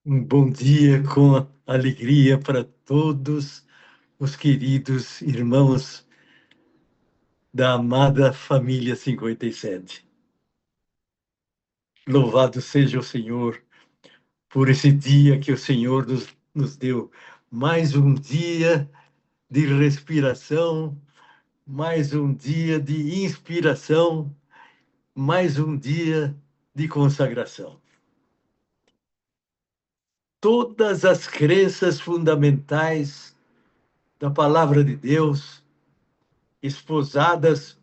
Um bom dia com alegria para todos os queridos irmãos da amada família 57. Louvado seja o Senhor por esse dia que o Senhor nos deu. Mais um dia de respiração, mais um dia de inspiração, mais um dia de consagração. Todas as crenças fundamentais da palavra de Deus, esposadas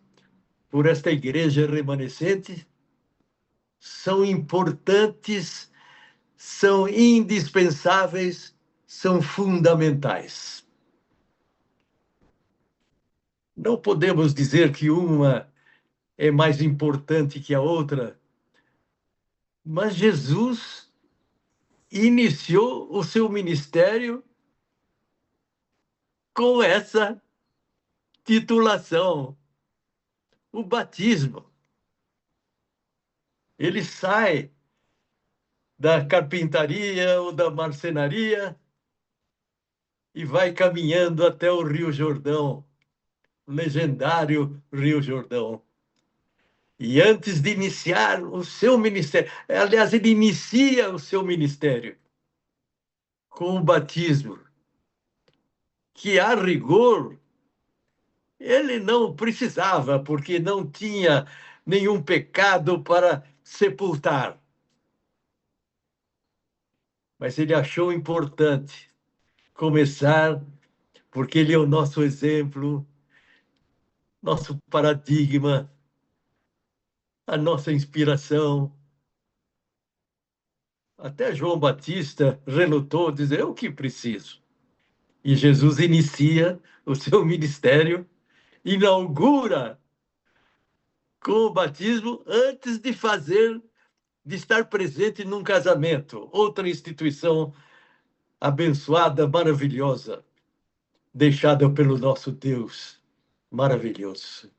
por esta igreja remanescente, são importantes, são indispensáveis, são fundamentais. Não podemos dizer que uma é mais importante que a outra, mas Jesus iniciou o seu ministério com essa titulação, o batismo. Ele sai da carpintaria ou da marcenaria e vai caminhando até o Rio Jordão, o legendário Rio Jordão. E antes de iniciar o seu ministério, aliás, ele inicia o seu ministério com o batismo, que a rigor ele não precisava, porque não tinha nenhum pecado para sepultar. Mas ele achou importante começar, porque ele é o nosso exemplo, nosso paradigma, a nossa inspiração. Até João Batista relutou, dizer: eu que preciso. E Jesus inicia o seu ministério, inaugura com o batismo antes de estar presente num casamento, outra instituição abençoada, maravilhosa, deixada pelo nosso Deus, maravilhoso.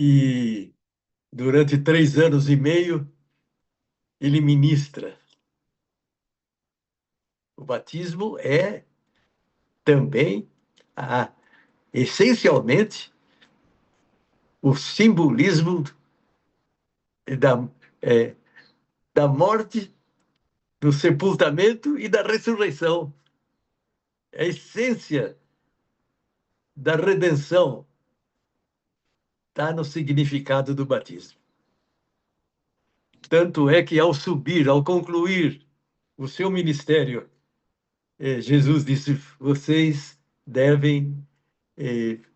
E durante 3 anos e meio, ele ministra. O batismo é também, essencialmente, o simbolismo da, é, da morte, do sepultamento e da ressurreição. É a essência da redenção está no significado do batismo. Tanto é que, ao subir, ao concluir o seu ministério, Jesus disse: vocês devem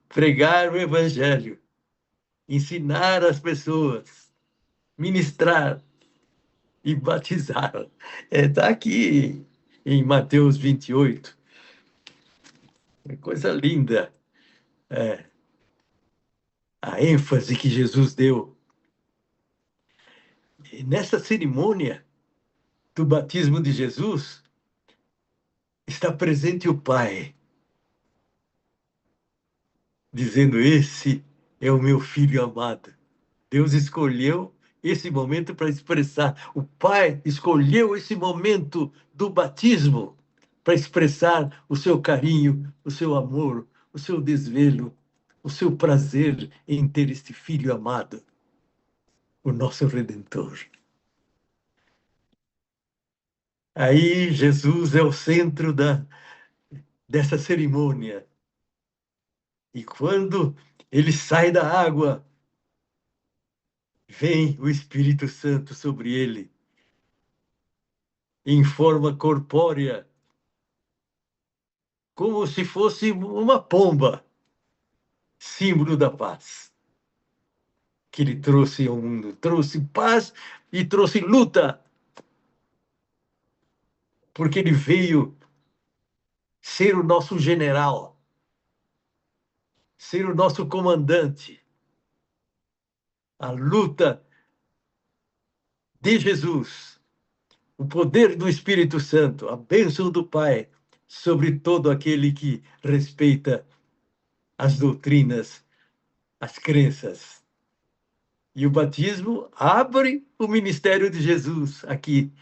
pregar o evangelho, ensinar as pessoas, ministrar e batizar. Está aqui em Mateus 28. Coisa linda. É, a ênfase que Jesus deu. E nessa cerimônia do batismo de Jesus, está presente o Pai, dizendo: esse é o meu filho amado. Deus escolheu esse momento para expressar. O Pai escolheu esse momento do batismo para expressar o seu carinho, o seu amor, o seu desvelo, o seu prazer em ter este filho amado, o nosso Redentor. Aí Jesus é o centro dessa cerimônia. E quando ele sai da água, vem o Espírito Santo sobre ele, em forma corpórea, como se fosse uma pomba, símbolo da paz, que ele trouxe ao mundo. Trouxe paz e trouxe luta, porque ele veio ser o nosso general, ser o nosso comandante. A luta de Jesus, o poder do Espírito Santo, a bênção do Pai sobre todo aquele que respeita as doutrinas, as crenças. E o batismo abre o ministério de Jesus aqui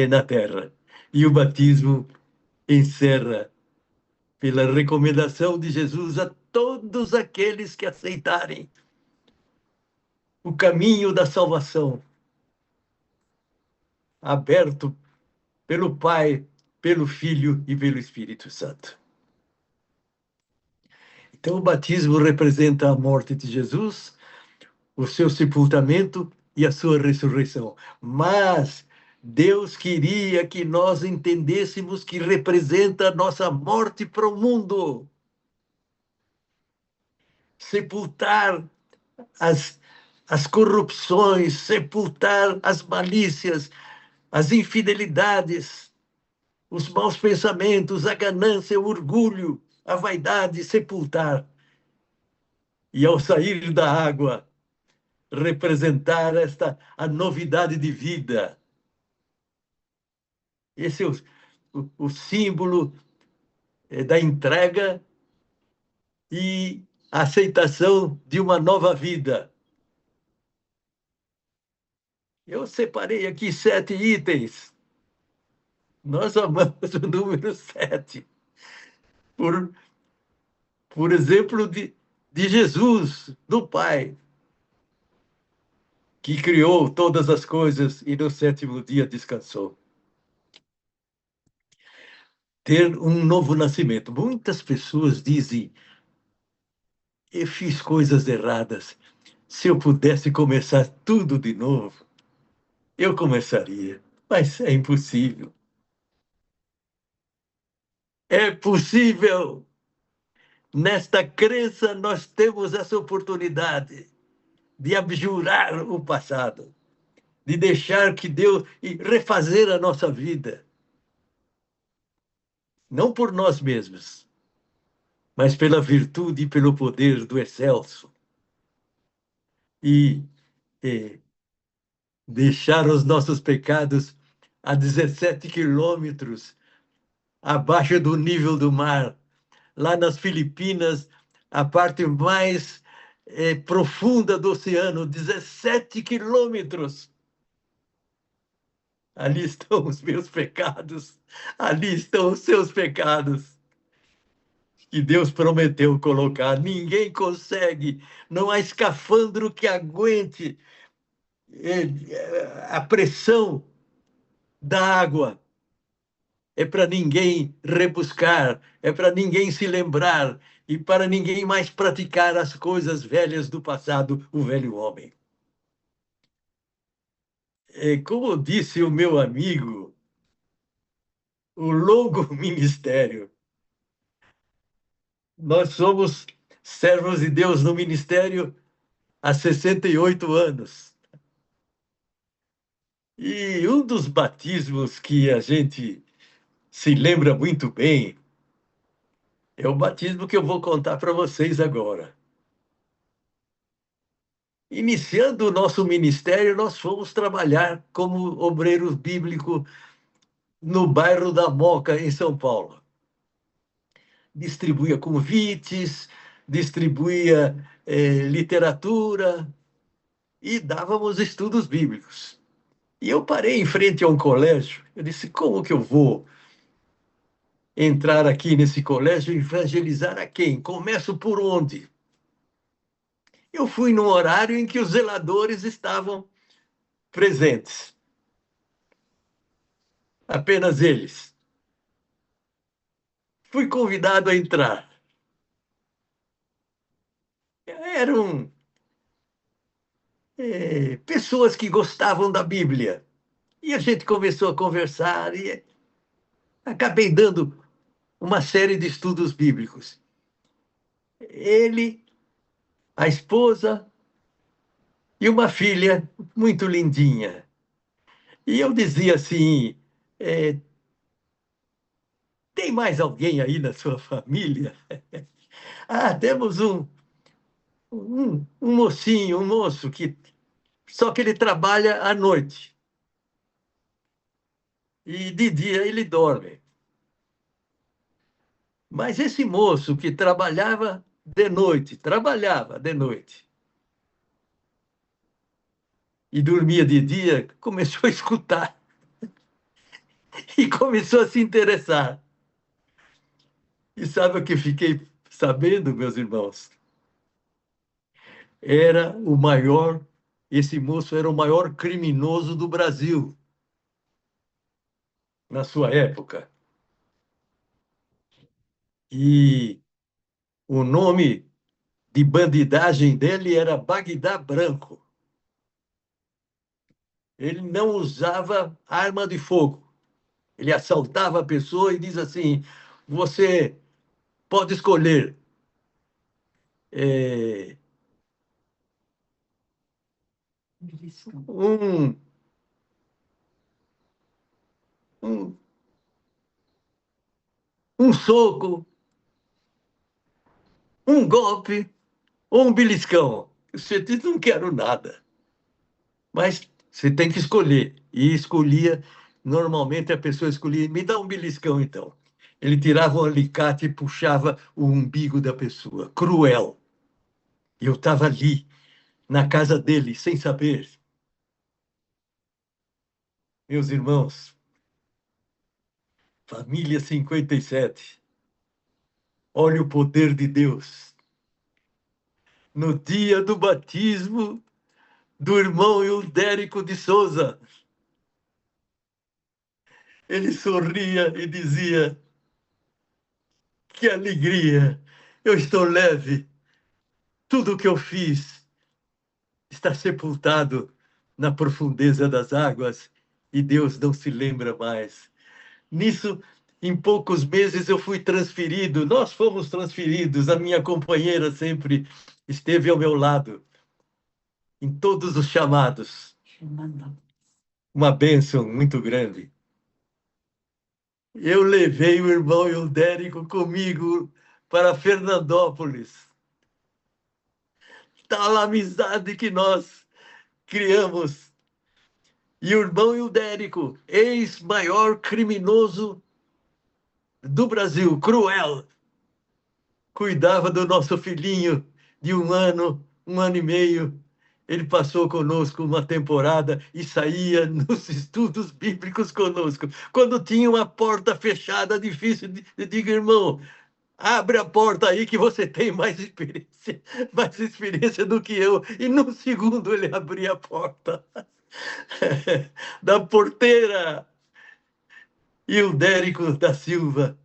na terra. E o batismo encerra pela recomendação de Jesus a todos aqueles que aceitarem o caminho da salvação, aberto pelo Pai, pelo Filho e pelo Espírito Santo. Então, o batismo representa a morte de Jesus, o seu sepultamento e a sua ressurreição. Mas Deus queria que nós entendêssemos que representa a nossa morte para o mundo. Sepultar as, as corrupções, sepultar as malícias, as infidelidades, os maus pensamentos, a ganância, o orgulho, a vaidade, sepultar. E ao sair da água, representar a novidade de vida. Esse é o símbolo da entrega e aceitação de uma nova vida. Eu separei aqui 7 itens. Nós amamos o número 7. Por exemplo, de Jesus, do Pai, que criou todas as coisas e no 7º dia descansou. Ter um novo nascimento. Muitas pessoas dizem: eu fiz coisas erradas. Se eu pudesse começar tudo de novo, eu começaria. Mas é impossível. É possível. Nesta crença, nós temos essa oportunidade de abjurar o passado, de deixar que Deus e refazer a nossa vida. Não por nós mesmos, mas pela virtude e pelo poder do excelso. E, e deixar os nossos pecados a 17 quilômetros abaixo do nível do mar. Lá nas Filipinas, a parte mais profunda do oceano, 17 quilômetros. Ali estão os meus pecados, ali estão os seus pecados, que Deus prometeu colocar. Ninguém consegue, não há escafandro que aguente a pressão da água. É para ninguém rebuscar, é para ninguém se lembrar e para ninguém mais praticar as coisas velhas do passado, o velho homem. Como disse o meu amigo, o longo ministério. Nós somos servos de Deus no ministério há 68 anos. E um dos batismos que a gente se lembra muito bem é o batismo que eu vou contar para vocês agora. Iniciando o nosso ministério, nós fomos trabalhar como obreiro bíblico no bairro da Moca, em São Paulo. Distribuía convites, distribuía literatura e dávamos estudos bíblicos. E eu parei em frente a um colégio. Eu disse: como que eu vou entrar aqui nesse colégio e evangelizar a quem? Começo por onde? Eu fui num horário em que os zeladores estavam presentes. Apenas eles. Fui convidado a entrar. Eram pessoas que gostavam da Bíblia. E a gente começou a conversar e acabei dando uma série de estudos bíblicos. Ele, a esposa e uma filha muito lindinha. E eu dizia assim: tem mais alguém aí na sua família? Ah, temos um mocinho, um moço, só que ele trabalha à noite. E de dia ele dorme. Mas esse moço que trabalhava de noite e dormia de dia, começou a escutar e começou a se interessar. E sabe o que fiquei sabendo, meus irmãos? Era o maior, esse moço era o maior criminoso do Brasil na sua época. E o nome de bandidagem dele era Bagdá Branco. Ele não usava arma de fogo. Ele assaltava a pessoa e diz assim: você pode escolher é, um, um, um soco, um golpe ou um beliscão. Você diz: não quero nada. Mas você tem que escolher. E escolhia, normalmente a pessoa escolhia: me dá um beliscão então. Ele tirava um alicate e puxava o umbigo da pessoa. Cruel. E eu estava ali, na casa dele, sem saber. Meus irmãos, família 57. Olha o poder de Deus. No dia do batismo do irmão Eudérico de Souza, ele sorria e dizia: que alegria, eu estou leve, tudo o que eu fiz está sepultado na profundeza das águas e Deus não se lembra mais. Nisso, em poucos meses, eu fui transferido, nós fomos transferidos, a minha companheira sempre esteve ao meu lado, em todos os chamados. Uma bênção muito grande. Eu levei o irmão Eudérico comigo para Fernandópolis. Tal amizade que nós criamos. E o irmão Eudérico, ex-maior criminoso do Brasil, cruel, cuidava do nosso filhinho de um ano e meio. Ele passou conosco uma temporada e saía nos estudos bíblicos conosco. Quando tinha uma porta fechada, difícil, eu digo: irmão, abre a porta aí que você tem mais experiência do que eu. E num segundo ele abria a porta da porteira. E o Dérico da Silva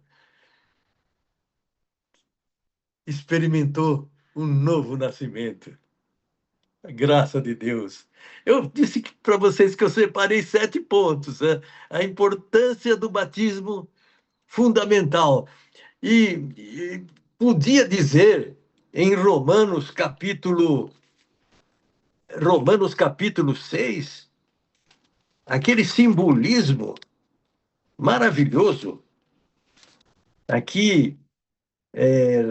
experimentou um novo nascimento. A graça de Deus. Eu disse para vocês que eu separei 7 pontos, né? A importância do batismo fundamental. E podia dizer em Romanos capítulo 6, aquele simbolismo maravilhoso aqui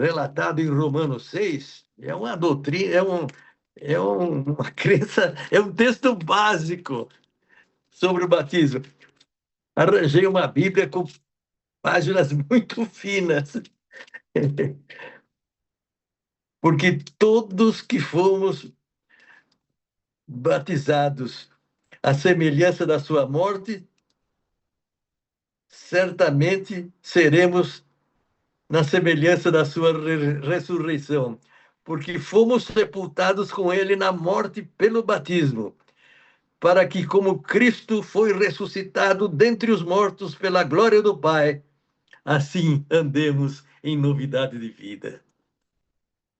relatado em Romanos 6, é uma doutrina, uma crença, é um texto básico sobre o batismo. Arranjei uma Bíblia com páginas muito finas, porque todos que fomos batizados à semelhança da sua morte, certamente seremos na semelhança da sua ressurreição, porque fomos sepultados com ele na morte pelo batismo, para que, como Cristo foi ressuscitado dentre os mortos pela glória do Pai, assim andemos em novidade de vida.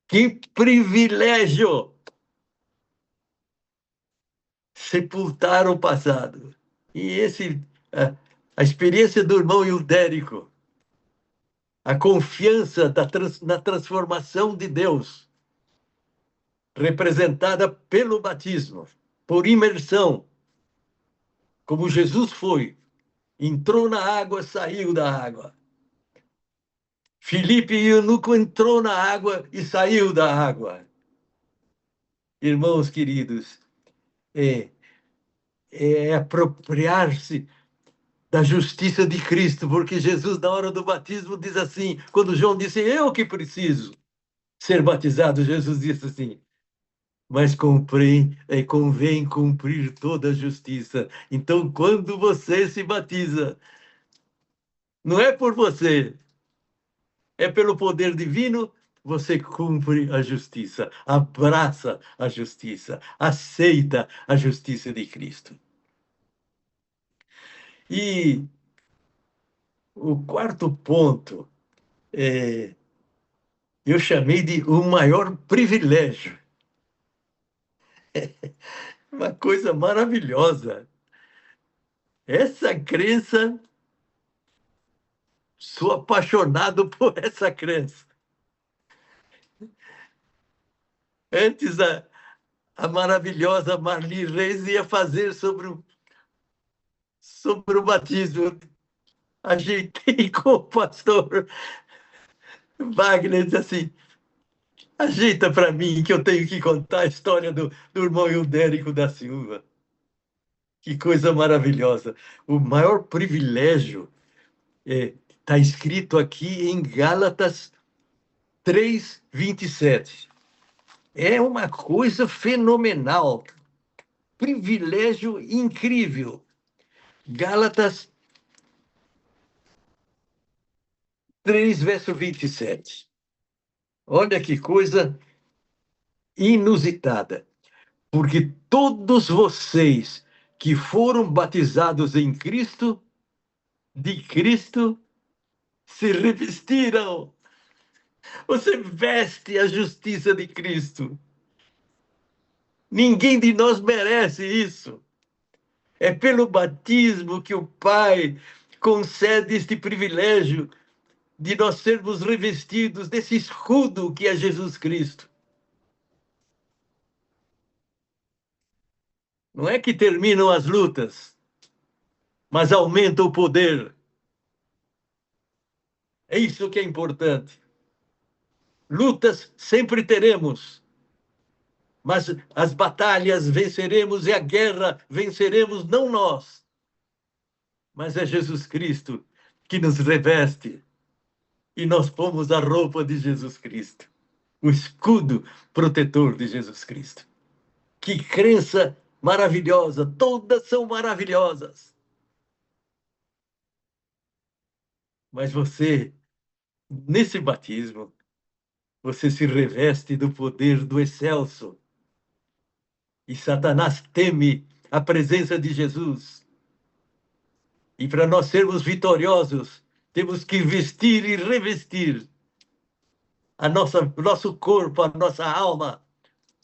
Que privilégio sepultar o passado. E a experiência do irmão Hildérico, a confiança na transformação de Deus, representada pelo batismo, por imersão, como Jesus foi, entrou na água, saiu da água. Filipe e Eunuco entrou na água e saiu da água. Irmãos queridos, é, é apropriar-se da justiça de Cristo, porque Jesus, na hora do batismo, diz assim, quando João disse: eu que preciso ser batizado, Jesus disse assim: mas convém cumprir toda a justiça. Então, quando você se batiza, Não é por você, é pelo poder divino. Você cumpre a justiça, abraça a justiça, aceita a justiça de Cristo. E o quarto ponto, eu chamei de o maior privilégio. Uma coisa maravilhosa. Essa crença, sou apaixonado por essa crença. Antes, a maravilhosa Marli Reis ia fazer sobre o batismo. Ajeitei com o pastor Wagner, disse assim, ajeita para mim que eu tenho que contar a história do irmão Eudérico da Silva. Que coisa maravilhosa. O maior privilégio está escrito aqui em Gálatas 3:27. É uma coisa fenomenal, privilégio incrível. Gálatas 3, verso 27. Olha que coisa inusitada. Porque todos vocês que foram batizados em Cristo, de Cristo, se revestiram. Você veste a justiça de Cristo. Ninguém de nós merece isso. É pelo batismo que o Pai concede este privilégio de nós sermos revestidos desse escudo que é Jesus Cristo. Não é que terminam as lutas, mas aumenta o poder. É isso que é importante. Lutas sempre teremos, mas as batalhas venceremos e a guerra venceremos não nós, mas é Jesus Cristo que nos reveste e nós pomos a roupa de Jesus Cristo, o escudo protetor de Jesus Cristo. Que crença maravilhosa, todas são maravilhosas. Mas você, nesse batismo, você se reveste do poder do excelso. E Satanás teme a presença de Jesus. E para nós sermos vitoriosos, temos que vestir e revestir nosso corpo, a nossa alma,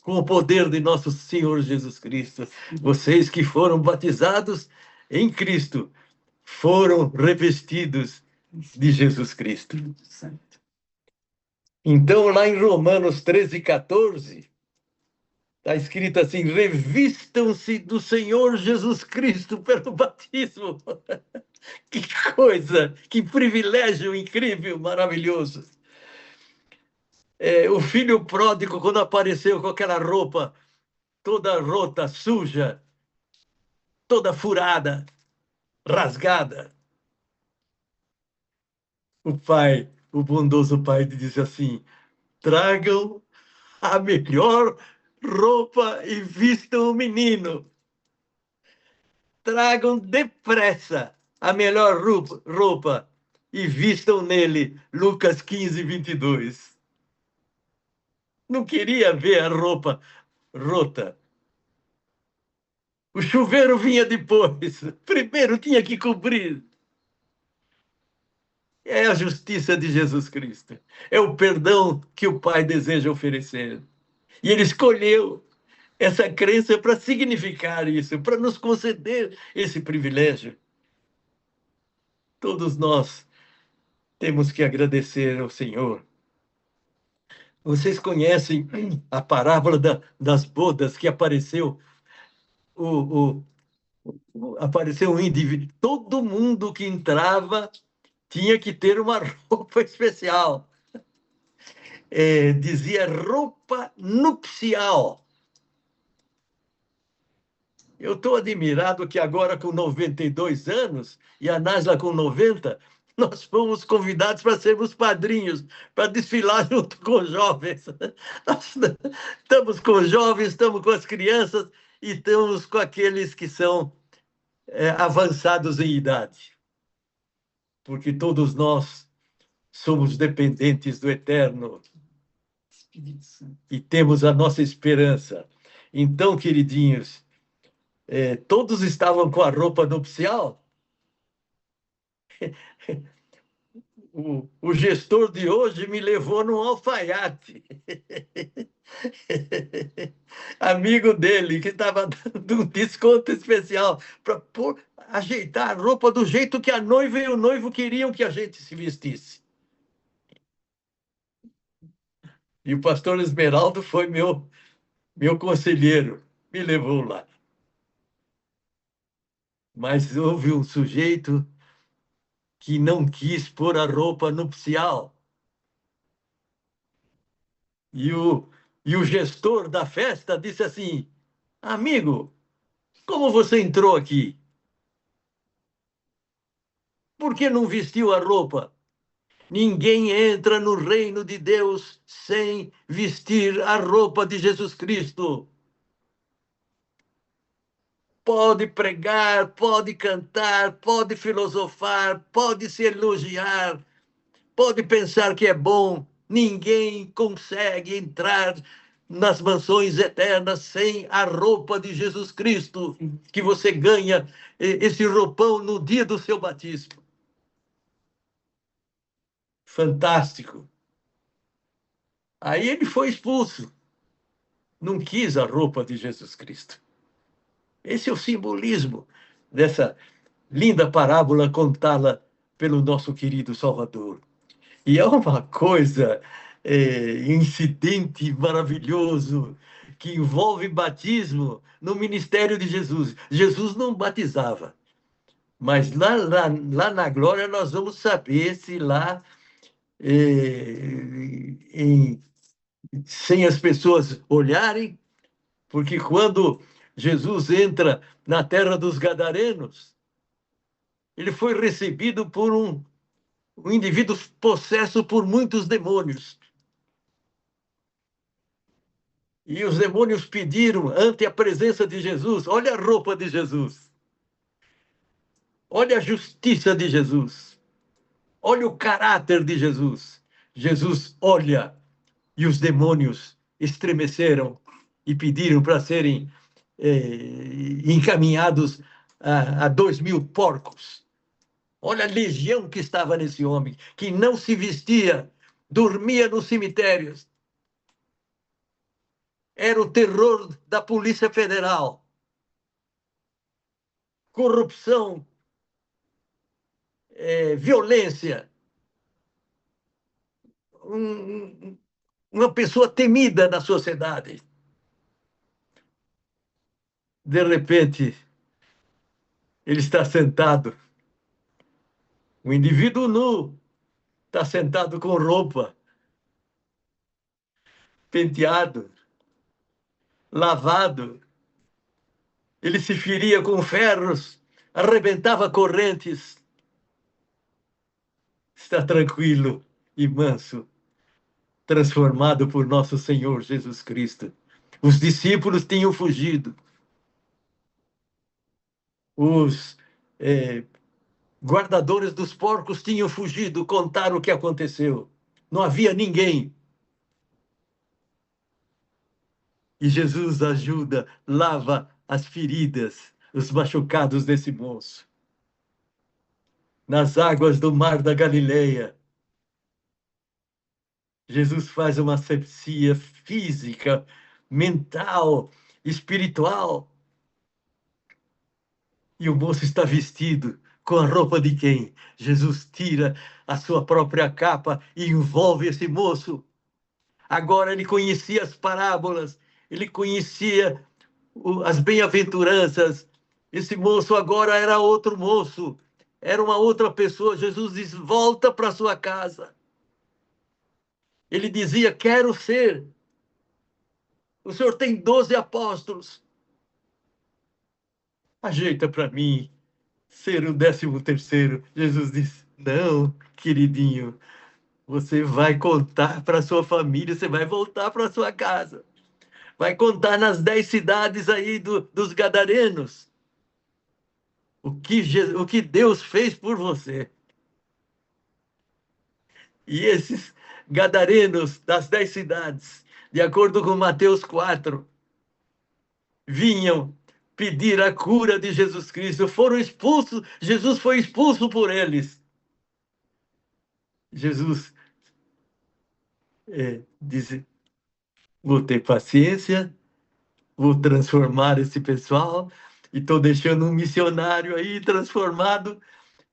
com o poder de nosso Senhor Jesus Cristo. Vocês que foram batizados em Cristo, foram revestidos de Jesus Cristo. Então, lá em Romanos 13:14, está escrito assim: revistam-se do Senhor Jesus Cristo pelo batismo. Que coisa, que privilégio incrível, maravilhoso. O filho pródigo, quando apareceu com aquela roupa toda rota, suja, toda furada, rasgada, o bondoso pai, disse assim: tragam a melhor roupa e vistam o menino. Tragam depressa a melhor roupa e vistam nele. Lucas 15:22. Não queria ver a roupa rota. O chuveiro vinha depois. Primeiro tinha que cobrir. É a justiça de Jesus Cristo. É o perdão que o Pai deseja oferecer. E ele escolheu essa crença para significar isso, para nos conceder esse privilégio. Todos nós temos que agradecer ao Senhor. Vocês conhecem a parábola das bodas que apareceu o, apareceu um indivíduo. Todo mundo que entrava tinha que ter uma roupa especial. Dizia roupa nupcial. Eu estou admirado que agora, com 92 anos, e a Nasla com 90, nós fomos convidados para sermos padrinhos, para desfilar junto com os jovens. Nós estamos com os jovens, estamos com as crianças e estamos com aqueles que são avançados em idade. porque todos nós somos dependentes do Eterno e temos a nossa esperança. Então, queridinhos, todos estavam com a roupa nupcial. O gestor de hoje me levou num alfaiate. Amigo dele, que estava dando um desconto especial para ajeitar a roupa do jeito que a noiva e o noivo queriam que a gente se vestisse. E o pastor Esmeraldo foi meu conselheiro, me levou lá. Mas houve um sujeito que não quis pôr a roupa nupcial. E o gestor da festa disse assim: amigo, como você entrou aqui? Por que não vestiu a roupa? Ninguém entra no reino de Deus sem vestir a roupa de Jesus Cristo. Pode pregar, pode cantar, pode filosofar, pode se elogiar, pode pensar que é bom. Ninguém consegue entrar nas mansões eternas sem a roupa de Jesus Cristo, que você ganha esse roupão no dia do seu batismo. Fantástico. Aí ele foi expulso. Não quis a roupa de Jesus Cristo. Esse é o simbolismo dessa linda parábola contada pelo nosso querido Salvador. E é uma coisa, incidente maravilhoso, que envolve batismo no ministério de Jesus. Jesus não batizava, mas lá na glória nós vamos saber se lá, sem as pessoas olharem, porque quando Jesus entra na terra dos Gadarenos, ele foi recebido por um indivíduo possesso por muitos demônios. E os demônios pediram ante a presença de Jesus: olha a roupa de Jesus, olha a justiça de Jesus, olha o caráter de Jesus. Jesus olha e os demônios estremeceram e pediram para serem encaminhados a 2.000 porcos. Olha a legião que estava nesse homem, que não se vestia, dormia nos cemitérios. Era o terror da Polícia Federal. Corrupção, violência. Uma pessoa temida na sociedade. De repente, ele está sentado. Um indivíduo nu está sentado com roupa, penteado, lavado. Ele se feria com ferros, arrebentava correntes. Está tranquilo e manso, transformado por nosso Senhor Jesus Cristo. Os discípulos tinham fugido. Os guardadores dos porcos tinham fugido, contaram o que aconteceu. Não havia ninguém. E Jesus ajuda, lava as feridas, os machucados desse moço. Nas águas do mar da Galileia, Jesus faz uma asepsia física, mental, espiritual. E o moço está vestido com a roupa de quem? Jesus tira a sua própria capa e envolve esse moço. Agora ele conhecia as parábolas, ele conhecia as bem-aventuranças. Esse moço agora era outro moço, era uma outra pessoa. Jesus diz: volta para sua casa. Ele dizia: quero ser. O senhor tem 12 apóstolos. Ajeita para mim ser o 13º. Jesus disse: não, queridinho, você vai contar para sua família, você vai voltar para sua casa. Vai contar nas 10 cidades aí dos Gadarenos o que Deus fez por você. E esses gadarenos das 10 cidades, de acordo com Mateus 4, vinham pedir a cura de Jesus Cristo, foram expulsos, Jesus foi expulso por eles. Jesus disse: vou ter paciência, vou transformar esse pessoal, e estou deixando um missionário aí transformado.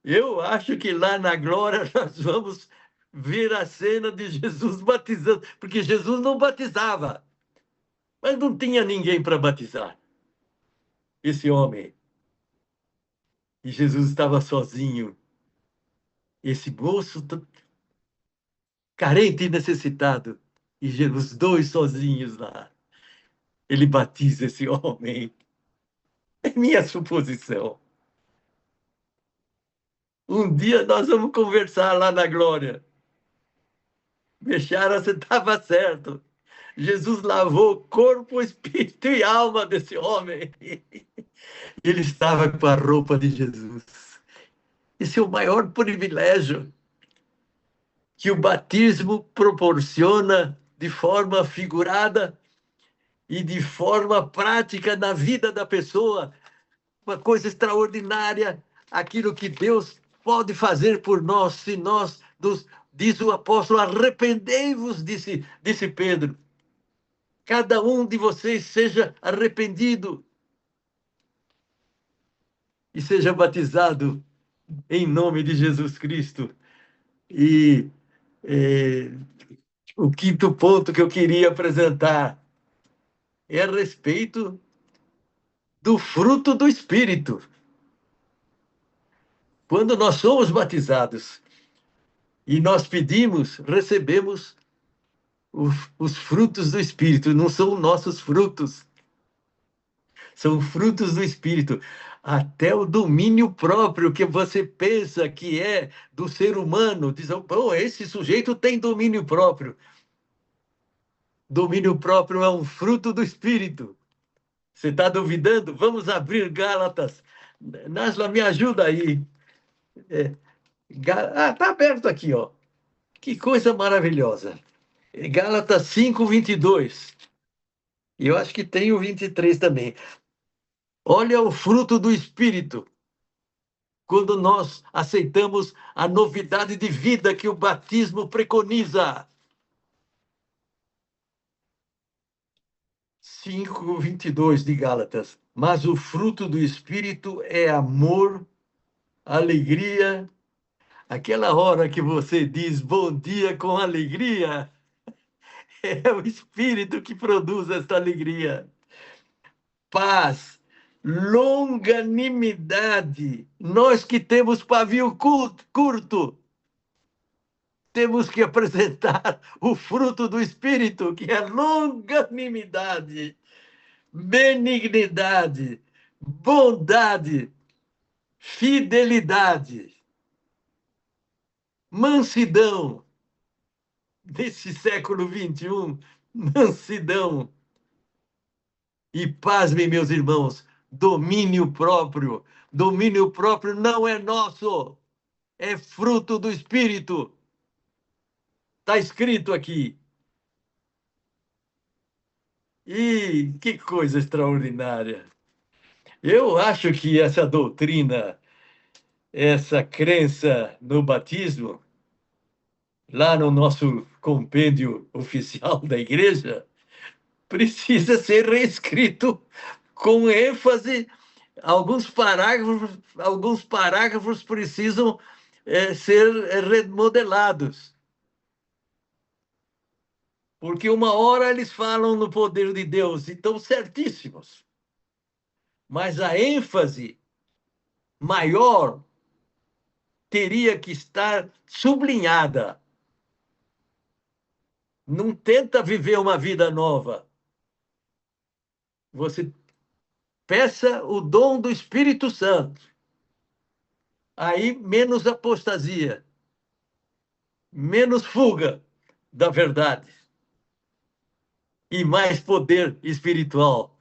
Eu acho que lá na glória nós vamos ver a cena de Jesus batizando, porque Jesus não batizava, mas não tinha ninguém para batizar esse homem. E Jesus estava sozinho. Esse moço carente e necessitado. E os dois sozinhos lá. Ele batiza esse homem. É minha suposição. Um dia nós vamos conversar lá na glória. Bechara, você estava certo. Jesus lavou corpo, espírito e alma desse homem. Ele estava com a roupa de Jesus. Esse é o maior privilégio que o batismo proporciona de forma figurada e de forma prática na vida da pessoa. Uma coisa extraordinária, aquilo que Deus pode fazer por nós, se nós nos, diz o apóstolo, arrependei-vos, disse Pedro. Cada um de vocês seja arrependido e seja batizado em nome de Jesus Cristo. E é, o quinto ponto que eu queria apresentar é a respeito do fruto do Espírito. Quando nós somos batizados e nós pedimos, recebemos os frutos do Espírito. Não são nossos frutos, são frutos do Espírito. Até o domínio próprio que você pensa que é do ser humano, diz, bom, esse sujeito tem domínio próprio. Domínio próprio é um fruto do Espírito. Você está duvidando? Vamos abrir Gálatas. Nasla, me ajuda aí. Está aberto aqui, ó. Que coisa maravilhosa. Gálatas 5:22. E eu acho que tem o 23 também. Olha o fruto do Espírito. Quando nós aceitamos a novidade de vida que o batismo preconiza. 5:22 de Gálatas. Mas o fruto do Espírito é amor, alegria. Aquela hora que você diz bom dia com alegria, é o Espírito que produz esta alegria. Paz, longanimidade. Nós que temos pavio curto, temos que apresentar o fruto do Espírito, que é longanimidade, benignidade, bondade, fidelidade, mansidão. Nesse século XXI, mansidão. E pasmem, meus irmãos, domínio próprio. Domínio próprio não é nosso, é fruto do Espírito. Está escrito aqui. E que coisa extraordinária. Eu acho que essa doutrina, essa crença no batismo, lá no nosso compêndio oficial da igreja, precisa ser reescrito com ênfase. Alguns parágrafos precisam ser remodelados. Porque uma hora eles falam no poder de Deus e estão certíssimos. Mas a ênfase maior teria que estar sublinhada. Não tenta viver uma vida nova. Você peça o dom do Espírito Santo. Aí menos apostasia, menos fuga da verdade e mais poder espiritual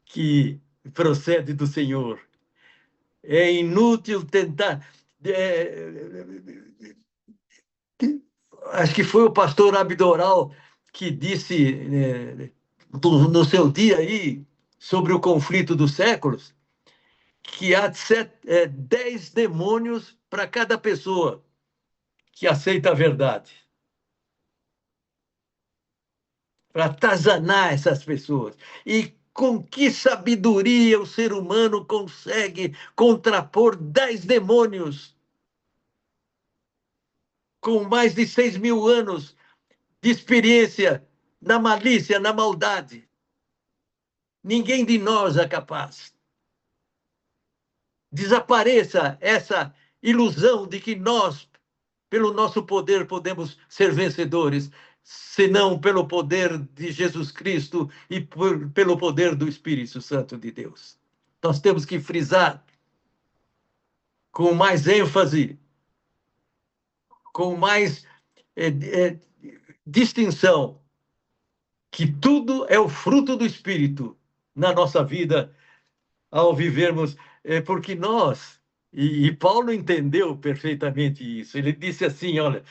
que procede do Senhor. É inútil tentar. Acho que foi o pastor Abdoral que disse no seu dia aí sobre o conflito dos séculos que há 10 demônios para cada pessoa que aceita a verdade, para atazanar essas pessoas. E com que sabedoria o ser humano consegue contrapor 10 demônios com mais de 6.000 anos de experiência na malícia, na maldade? Ninguém de nós é capaz. Desapareça essa ilusão de que nós, pelo nosso poder, podemos ser vencedores, senão pelo poder de Jesus Cristo e pelo poder do Espírito Santo de Deus. Nós temos que frisar com mais ênfase, com mais distinção, que tudo é o fruto do Espírito na nossa vida ao vivermos, porque nós, e Paulo entendeu perfeitamente isso, ele disse assim: olha,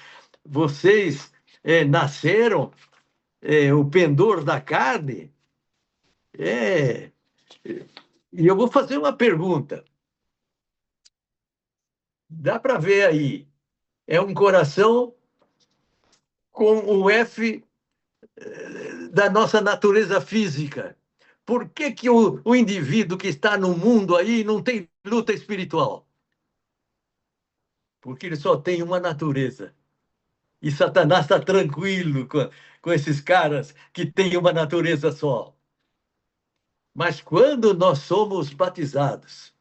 vocês nasceram, o pendor da carne, é. E eu vou fazer uma pergunta. Dá para ver aí, é um coração com o F da nossa natureza física. Por que, que o indivíduo que está no mundo aí não tem luta espiritual? Porque ele só tem uma natureza. E Satanás está tranquilo com esses caras que têm uma natureza só. Mas quando nós somos batizados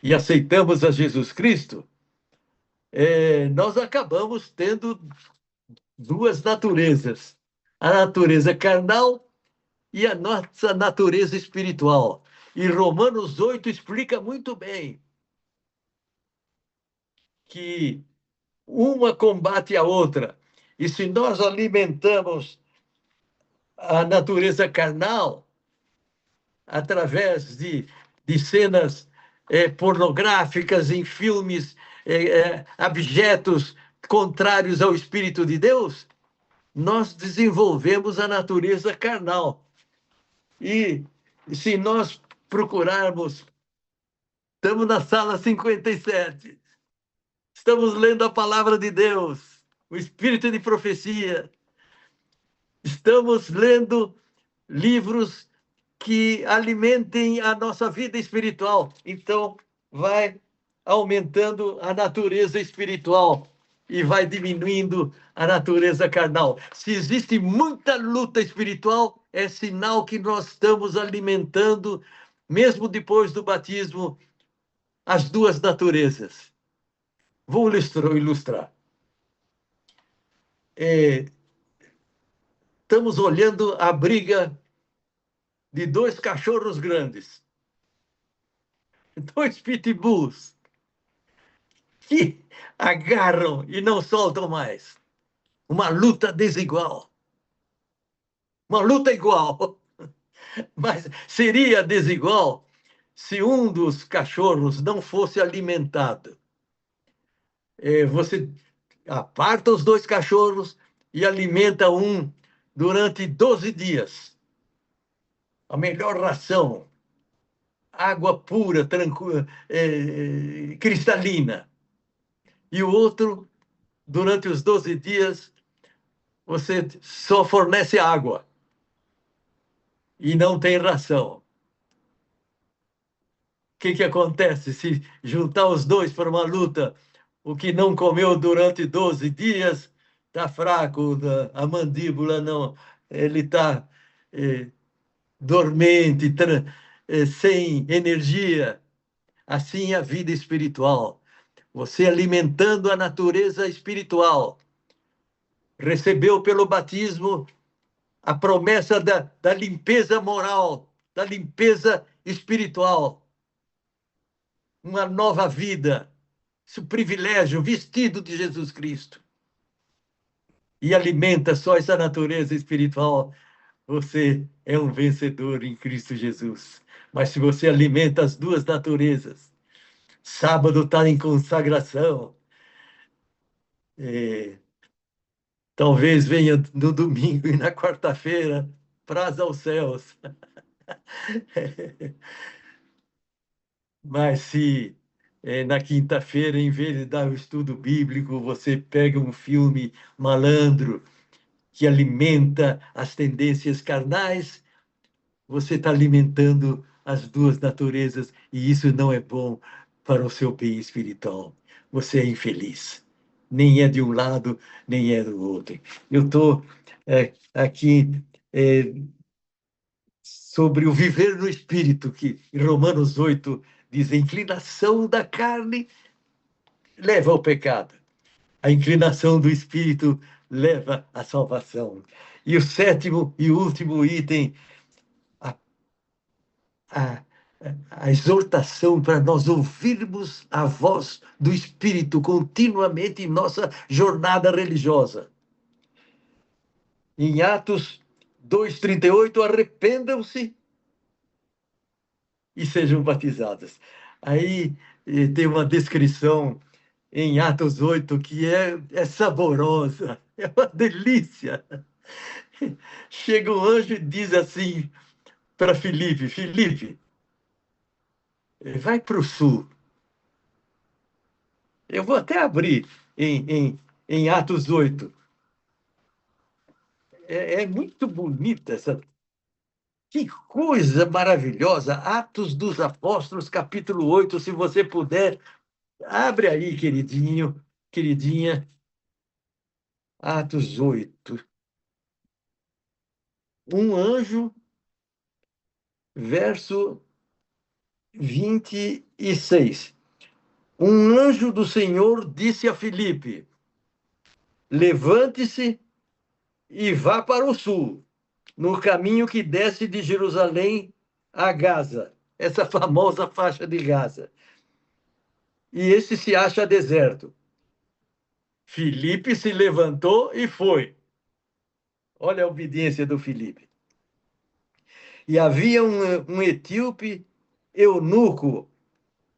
e aceitamos a Jesus Cristo, nós acabamos tendo duas naturezas: a natureza carnal e a nossa natureza espiritual. E Romanos 8 explica muito bem que uma combate a outra. E se nós alimentamos a natureza carnal através de cenas pornográficas em filmes abjetos contrários ao Espírito de Deus, nós desenvolvemos a natureza carnal. E se nós procurarmos, estamos na sala 57, estamos lendo a palavra de Deus, o Espírito de profecia, estamos lendo livros que alimentem a nossa vida espiritual. Então, vai aumentando a natureza espiritual e vai diminuindo a natureza carnal. Se existe muita luta espiritual, é sinal que nós estamos alimentando, mesmo depois do batismo, as duas naturezas. Vou ilustrar. Estamos olhando a briga de dois cachorros grandes, dois pitbulls, que agarram e não soltam mais. Uma luta desigual. Uma luta igual, mas seria desigual se um dos cachorros não fosse alimentado. Você aparta os dois cachorros e alimenta um durante 12 dias. A melhor ração, água pura, tranquila, cristalina. E o outro, durante os 12 dias, você só fornece água e não tem ração. O que acontece se juntar os dois para uma luta? O que não comeu durante 12 dias está fraco, a mandíbula não, ele está dormente, sem energia. Assim é a vida espiritual. Você alimentando a natureza espiritual, recebeu pelo batismo a promessa da limpeza moral, da limpeza espiritual, uma nova vida, esse privilégio, vestido de Jesus Cristo. E alimenta só essa natureza espiritual, você é um vencedor em Cristo Jesus. Mas se você alimenta as duas naturezas, sábado está em consagração, Talvez venha no domingo e na quarta-feira, praz aos céus. Mas se na quinta-feira, em vez de dar o estudo bíblico, você pega um filme malandro que alimenta as tendências carnais, você está alimentando as duas naturezas e isso não é bom para o seu bem espiritual. Você é infeliz. Nem é de um lado, nem é do outro. Eu estou aqui é, sobre o viver no espírito, que em Romanos 8 diz: a inclinação da carne leva ao pecado, a inclinação do espírito leva à salvação. E o sétimo e último item, a, a, a exortação para nós ouvirmos a voz do Espírito continuamente em nossa jornada religiosa. Em Atos 2:38, arrependam-se e sejam batizados. Aí tem uma descrição em Atos 8 que é saborosa, é uma delícia. Chega um anjo e diz assim para Filipe: Filipe, vai para o sul. Eu vou até abrir em Atos 8. É muito bonita essa. Que coisa maravilhosa! Atos dos Apóstolos, capítulo 8. Se você puder, abre aí, queridinho, queridinha. Atos 8. Um anjo, verso 26. Um anjo do Senhor disse a Filipe: levante-se e vá para o sul, no caminho que desce de Jerusalém a Gaza, essa famosa faixa de Gaza. E esse se acha deserto. Filipe se levantou e foi. Olha a obediência do Filipe. E havia um etíope eunuco,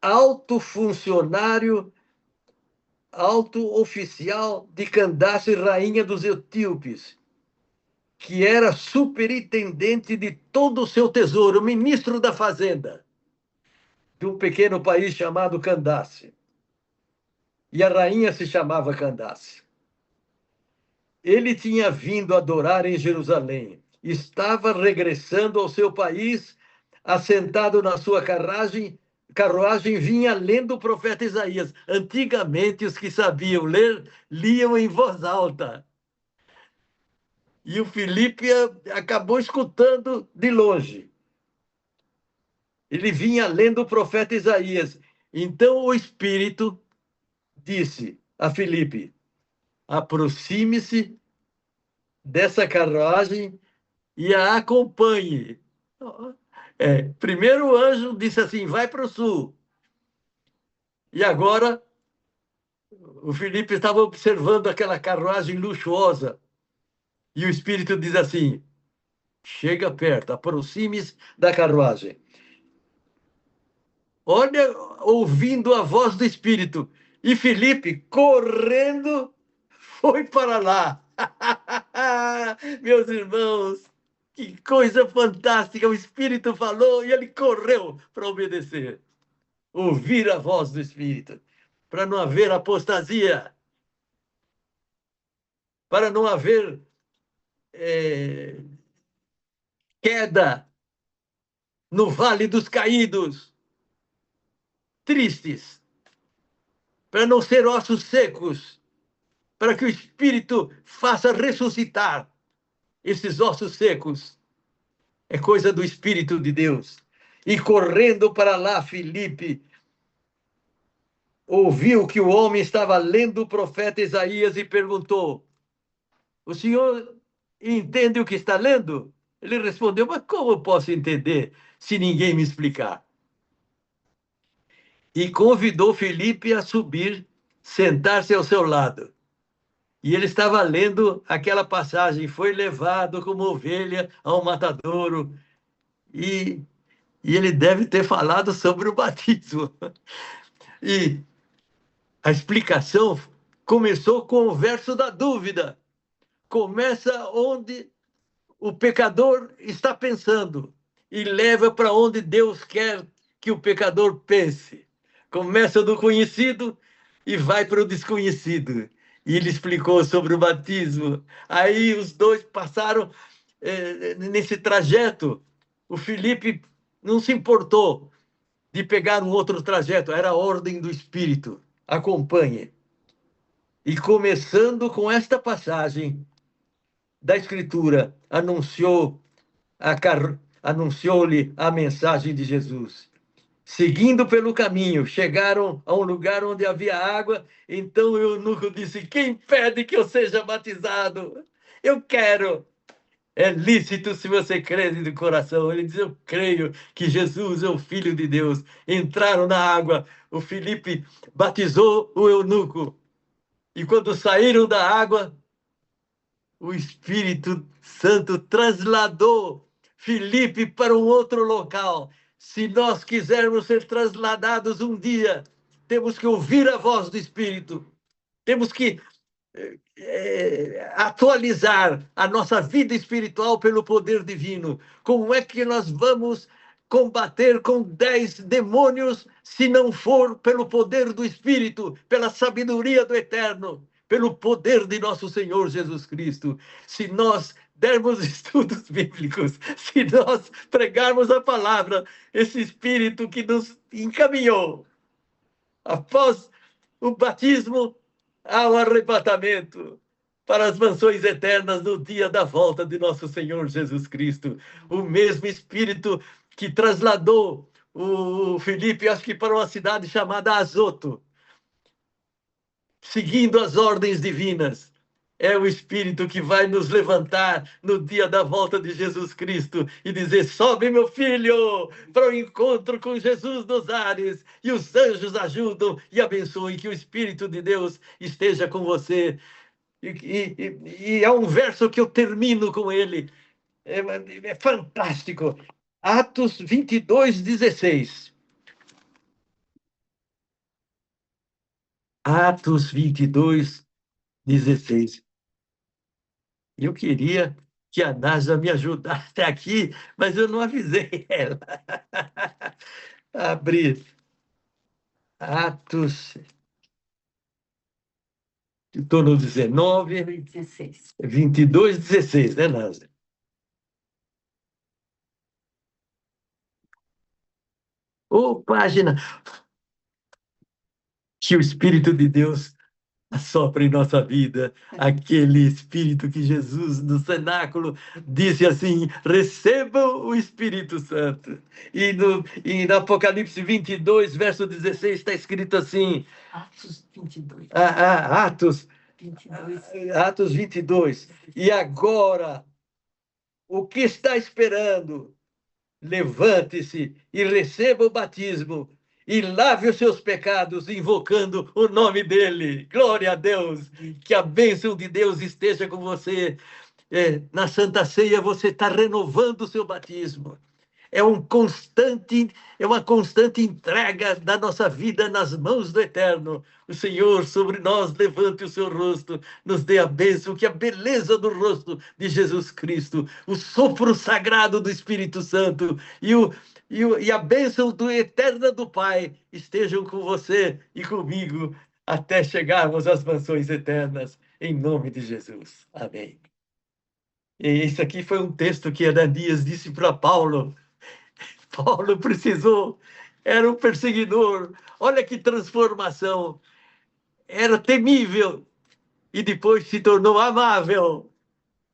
alto funcionário, alto oficial de Candace, rainha dos etíopes, que era superintendente de todo o seu tesouro, ministro da fazenda de um pequeno país chamado Candace. E a rainha se chamava Candace. Ele tinha vindo adorar em Jerusalém. Estava regressando ao seu país, assentado na sua carruagem vinha lendo o profeta Isaías. Antigamente, os que sabiam ler, liam em voz alta. E o Filipe acabou escutando de longe. Ele vinha lendo o profeta Isaías. Então o Espírito disse a Filipe: aproxime-se dessa carruagem e a acompanhe. Primeiro o anjo disse assim: vai para o sul. E agora o Filipe estava observando aquela carruagem luxuosa. E o Espírito diz assim: chega perto, aproxime-se da carruagem. Olha, ouvindo a voz do Espírito. E Filipe, correndo, foi para lá. Meus irmãos, que coisa fantástica! O Espírito falou e ele correu para obedecer. Ouvir a voz do Espírito, para não haver apostasia, para não haver é, queda no vale dos caídos, tristes, para não ser ossos secos, para que o Espírito faça ressuscitar esses ossos secos. É coisa do Espírito de Deus. E correndo para lá, Filipe ouviu que o homem estava lendo o profeta Isaías e perguntou: o senhor entende o que está lendo? Ele respondeu: mas como eu posso entender se ninguém me explicar? E convidou Filipe a subir, sentar-se ao seu lado. E ele estava lendo aquela passagem: foi levado como ovelha ao matadouro. E, e ele deve ter falado sobre o batismo. E a explicação começou com o verso da dúvida. começa onde o pecador está pensando e leva para onde Deus quer que o pecador pense. Começa do conhecido e vai para o desconhecido. E ele explicou sobre o batismo. Aí os dois passaram nesse trajeto. O Felipe não se importou de pegar um outro trajeto, era a ordem do Espírito. Acompanhe. E começando com esta passagem da Escritura, anunciou-lhe a mensagem de Jesus. Seguindo pelo caminho, chegaram a um lugar onde havia água. Então o eunuco disse: Quem pede que eu seja batizado? Eu quero. É lícito se você crê de coração. Ele diz: Eu creio que Jesus é o Filho de Deus. Entraram na água. O Filipe batizou o eunuco. E quando saíram da água, o Espírito Santo trasladou Filipe para um outro local. Se nós quisermos ser trasladados um dia, temos que ouvir a voz do Espírito. Temos que atualizar a nossa vida espiritual pelo poder divino. Como é que nós vamos combater com 10 demônios se não for pelo poder do Espírito, pela sabedoria do Eterno, pelo poder de nosso Senhor Jesus Cristo? Se nós dermos estudos bíblicos, se nós pregarmos a palavra, esse Espírito que nos encaminhou após o batismo ao arrebatamento para as mansões eternas no dia da volta de nosso Senhor Jesus Cristo. O mesmo Espírito que trasladou o Filipe, acho que para uma cidade chamada Azoto, seguindo as ordens divinas. É o Espírito que vai nos levantar no dia da volta de Jesus Cristo e dizer: sobe, meu filho, para o encontro com Jesus nos ares. E os anjos ajudam e abençoem. Que o Espírito de Deus esteja com você. E é um verso que eu termino com ele. É fantástico. Atos 22:16. Atos 22:16. Eu queria que a Nádia me ajudasse aqui, mas eu não avisei ela. Abrir Atos, estou no 19, 22:16, né, Nádia? Ô, página, que o Espírito de Deus assopra em nossa vida, aquele Espírito que Jesus, no cenáculo, disse assim: recebam o Espírito Santo. No Apocalipse 22, verso 16, está escrito assim: Atos 22. Atos 22. E agora, o que está esperando? Levante-se e receba o batismo e lave os seus pecados, invocando o nome dele. Glória a Deus. Que a bênção de Deus esteja com você. Na Santa Ceia, você está renovando o seu batismo. É uma constante entrega da nossa vida nas mãos do Eterno. O Senhor sobre nós levante o seu rosto, nos dê a bênção, que a beleza do rosto de Jesus Cristo, o sopro sagrado do Espírito Santo e a bênção do eterna do Pai estejam com você e comigo até chegarmos às mansões eternas, em nome de Jesus. Amém. E isso aqui foi um texto que Ananias disse para Paulo. Paulo precisou, era um perseguidor. Olha que transformação. Era temível e depois se tornou amável.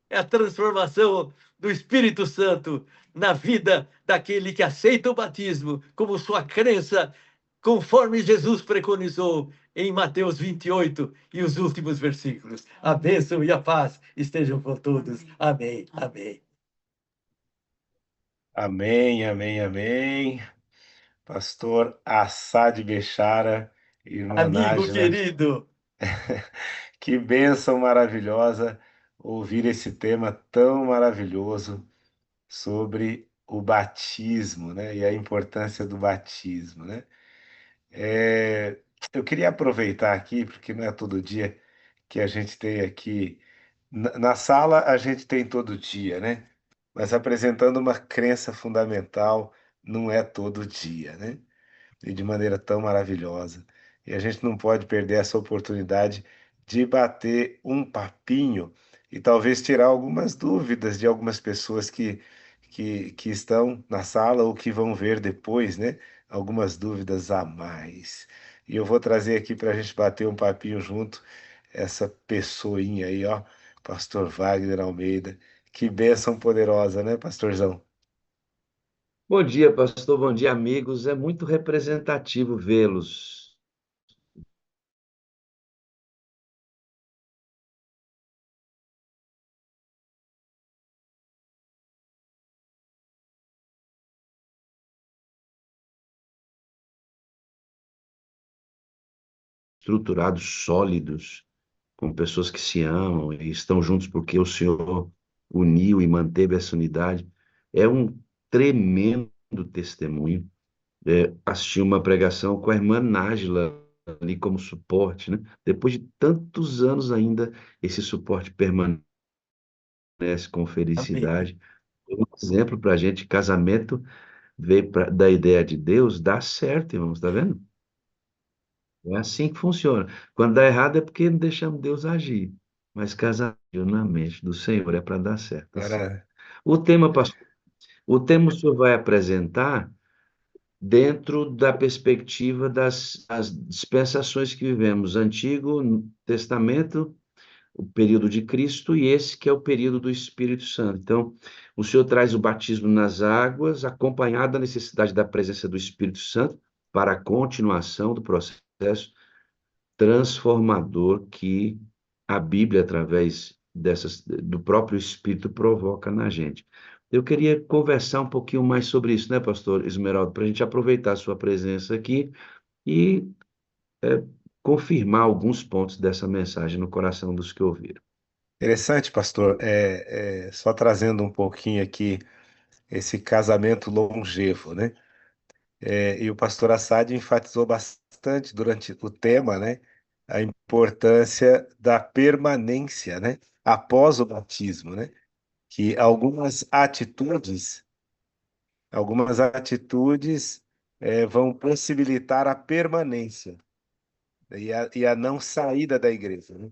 É a transformação do Espírito Santo na vida daquele que aceita o batismo como sua crença, conforme Jesus preconizou em Mateus 28 e os últimos versículos. A bênção e a paz estejam com todos. Amém. Amém. Amém, amém, amém. Pastor Assad Bechara, irmã Amigo Nájila, querido. que bênção maravilhosa ouvir esse tema tão maravilhoso sobre o batismo, né? E a importância do batismo, né? Eu queria aproveitar aqui, porque não é todo dia que a gente tem aqui Na sala a gente tem todo dia, né? Mas apresentando uma crença fundamental não é todo dia, né? E de maneira tão maravilhosa. E a gente não pode perder essa oportunidade de bater um papinho e talvez tirar algumas dúvidas de algumas pessoas que estão na sala ou que vão ver depois, né? Algumas dúvidas a mais. E eu vou trazer aqui para a gente bater um papinho junto, essa pessoinha aí, ó, Pastor Wagner Almeida. Que bênção poderosa, né, pastorzão? Bom dia, pastor. Bom dia, amigos. É muito representativo vê-los estruturados, sólidos, com pessoas que se amam e estão juntos porque o Senhor uniu e manteve essa unidade. É um tremendo testemunho. Assisti uma pregação com a irmã Nájila ali como suporte, né? Depois de tantos anos ainda, esse suporte permanece com Amém. felicidade. É um exemplo para a gente, casamento da ideia de Deus, dá certo, irmãos, tá vendo? É assim que funciona. Quando dá errado é porque não deixamos Deus agir. Mas casamento na mente do Senhor é para dar certo, assim. Agora, O tema, pastor, o tema o senhor vai apresentar dentro da perspectiva das dispensações que vivemos, Antigo Testamento, o período de Cristo, e esse que é o período do Espírito Santo. Então, o Senhor traz o batismo nas águas, acompanhado da necessidade da presença do Espírito Santo para a continuação do processo transformador que a Bíblia, através do próprio Espírito, provoca na gente. Eu queria conversar um pouquinho mais sobre isso, né, pastor Esmeraldo, para a gente aproveitar a sua presença aqui e é, confirmar alguns pontos dessa mensagem no coração dos que ouviram. interessante, pastor. Só trazendo um pouquinho aqui esse casamento longevo, né? E o pastor Assad enfatizou bastante durante o tema, né? A importância da permanência, né? Após o batismo, né? Que algumas atitudes vão possibilitar a permanência e a não saída da igreja, né?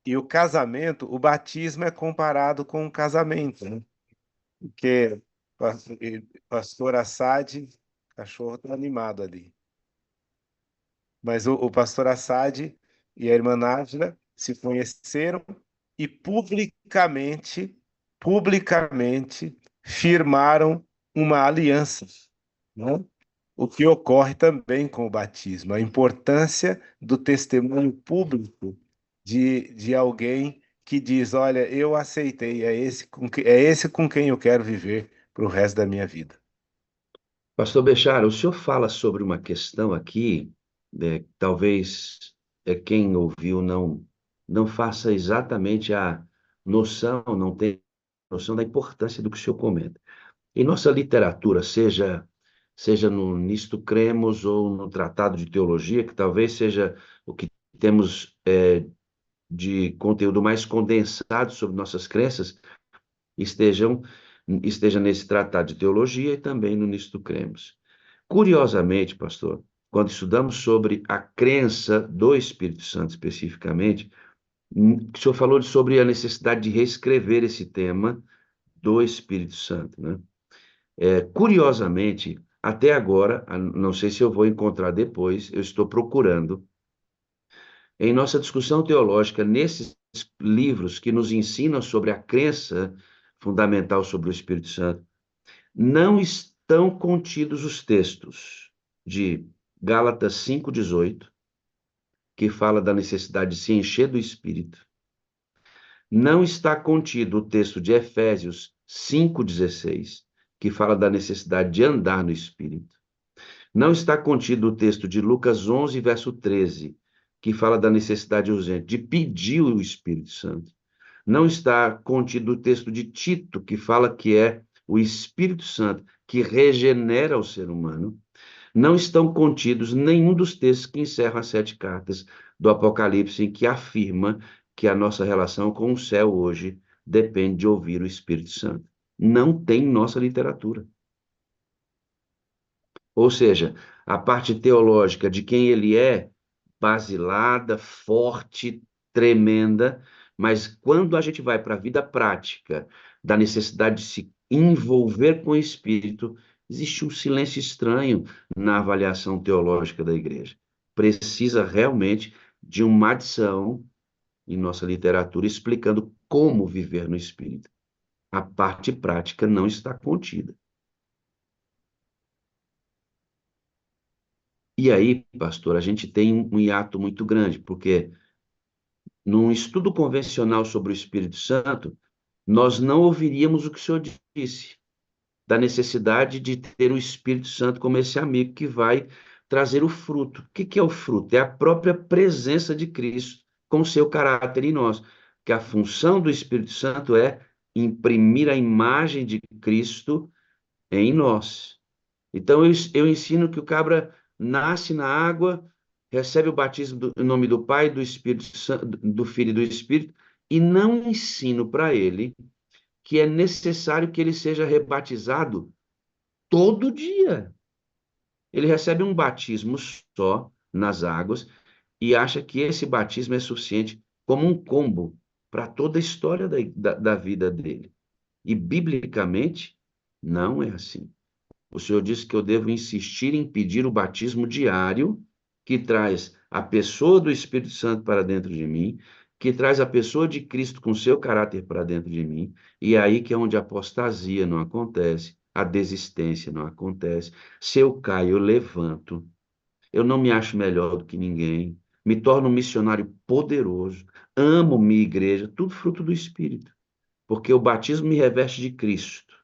E o casamento, o batismo é comparado com o casamento, né? Porque pastor Assad, cachorro tá animado ali. Mas o pastor Assad e a irmã Nájila se conheceram e publicamente firmaram uma aliança, né? O que ocorre também com o batismo, a importância do testemunho público de alguém que diz: Olha, eu aceitei, é esse com quem eu quero viver para o resto da minha vida. Pastor Bechara, o senhor fala sobre uma questão aqui, talvez quem ouviu não faça exatamente a noção, não tenha noção da importância do que o senhor comenta. Em nossa literatura, seja no Nisto Cremos ou no Tratado de Teologia, que talvez seja o que temos de conteúdo mais condensado sobre nossas crenças, estejam, esteja nesse Tratado de Teologia e também no Nisto Cremos. Curiosamente, pastor, quando estudamos sobre a crença do Espírito Santo especificamente, o senhor falou sobre a necessidade de reescrever esse tema do Espírito Santo, né? Curiosamente, até agora, não sei se eu vou encontrar depois, eu estou procurando, em nossa discussão teológica, nesses livros que nos ensinam sobre a crença fundamental sobre o Espírito Santo, não estão contidos os textos de Gálatas 5,18, que fala da necessidade de se encher do Espírito. Não está contido o texto de Efésios 5,16, que fala da necessidade de andar no Espírito. Não está contido o texto de Lucas 11, verso 13, que fala da necessidade urgente de pedir o Espírito Santo. Não está contido o texto de Tito, que fala que é o Espírito Santo que regenera o ser humano. Não estão contidos nenhum dos textos que encerram as 7 cartas do Apocalipse, em que afirma que a nossa relação com o céu hoje depende de ouvir o Espírito Santo. Não tem nossa literatura. Ou seja, a parte teológica de quem ele é, basilada, forte, tremenda, mas quando a gente vai para a vida prática, da necessidade de se envolver com o Espírito, existe um silêncio estranho na avaliação teológica da igreja. Precisa realmente de uma adição em nossa literatura explicando como viver no Espírito. A parte prática não está contida. E aí, pastor, a gente tem um hiato muito grande, porque num estudo convencional sobre o Espírito Santo, nós não ouviríamos o que o senhor disse, da necessidade de ter o Espírito Santo como esse amigo que vai trazer o fruto. O que é o fruto? É a própria presença de Cristo com o seu caráter em nós. Que a função do Espírito Santo é imprimir a imagem de Cristo em nós. Então, eu ensino que o cabra nasce na água, recebe o batismo em nome do Pai, do Espírito Santo, do Filho e do Espírito, e não ensino para ele que é necessário que ele seja rebatizado todo dia. Ele recebe um batismo só nas águas e acha que esse batismo é suficiente como um combo para toda a história da vida dele. E, biblicamente, não é assim. O Senhor disse que eu devo insistir em pedir o batismo diário, que traz a pessoa do Espírito Santo para dentro de mim, que traz a pessoa de Cristo com seu caráter para dentro de mim, e é aí que é onde a apostasia não acontece, a desistência não acontece. Se eu caio, eu levanto. Eu não me acho melhor do que ninguém. Me torno um missionário poderoso. Amo minha igreja, tudo fruto do Espírito. Porque o batismo me reveste de Cristo.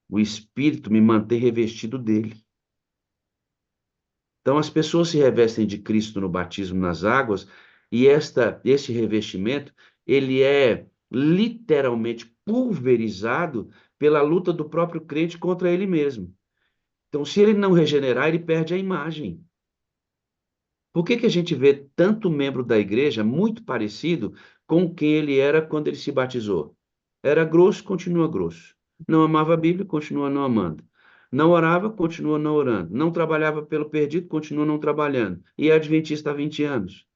O Espírito me mantém revestido dele. Então, as pessoas se revestem de Cristo no batismo nas águas, e esse revestimento, ele é literalmente pulverizado pela luta do próprio crente contra ele mesmo. Então, se ele não regenerar, ele perde a imagem. Por que a gente vê tanto membro da igreja muito parecido com quem ele era quando ele se batizou? Era grosso, continua grosso. Não amava a Bíblia, continua não amando. Não orava, continua não orando. Não trabalhava pelo perdido, continua não trabalhando. E é adventista há 20 anos.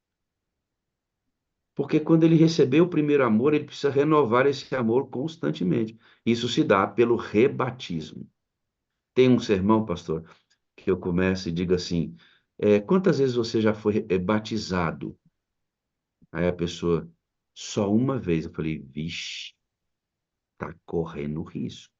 Porque quando ele recebeu o primeiro amor, ele precisa renovar esse amor constantemente. Isso se dá pelo rebatismo. Tem um sermão, pastor, que eu começo e digo assim: quantas vezes você já foi batizado? Aí a pessoa, só uma vez. Eu falei, vixe, tá correndo risco.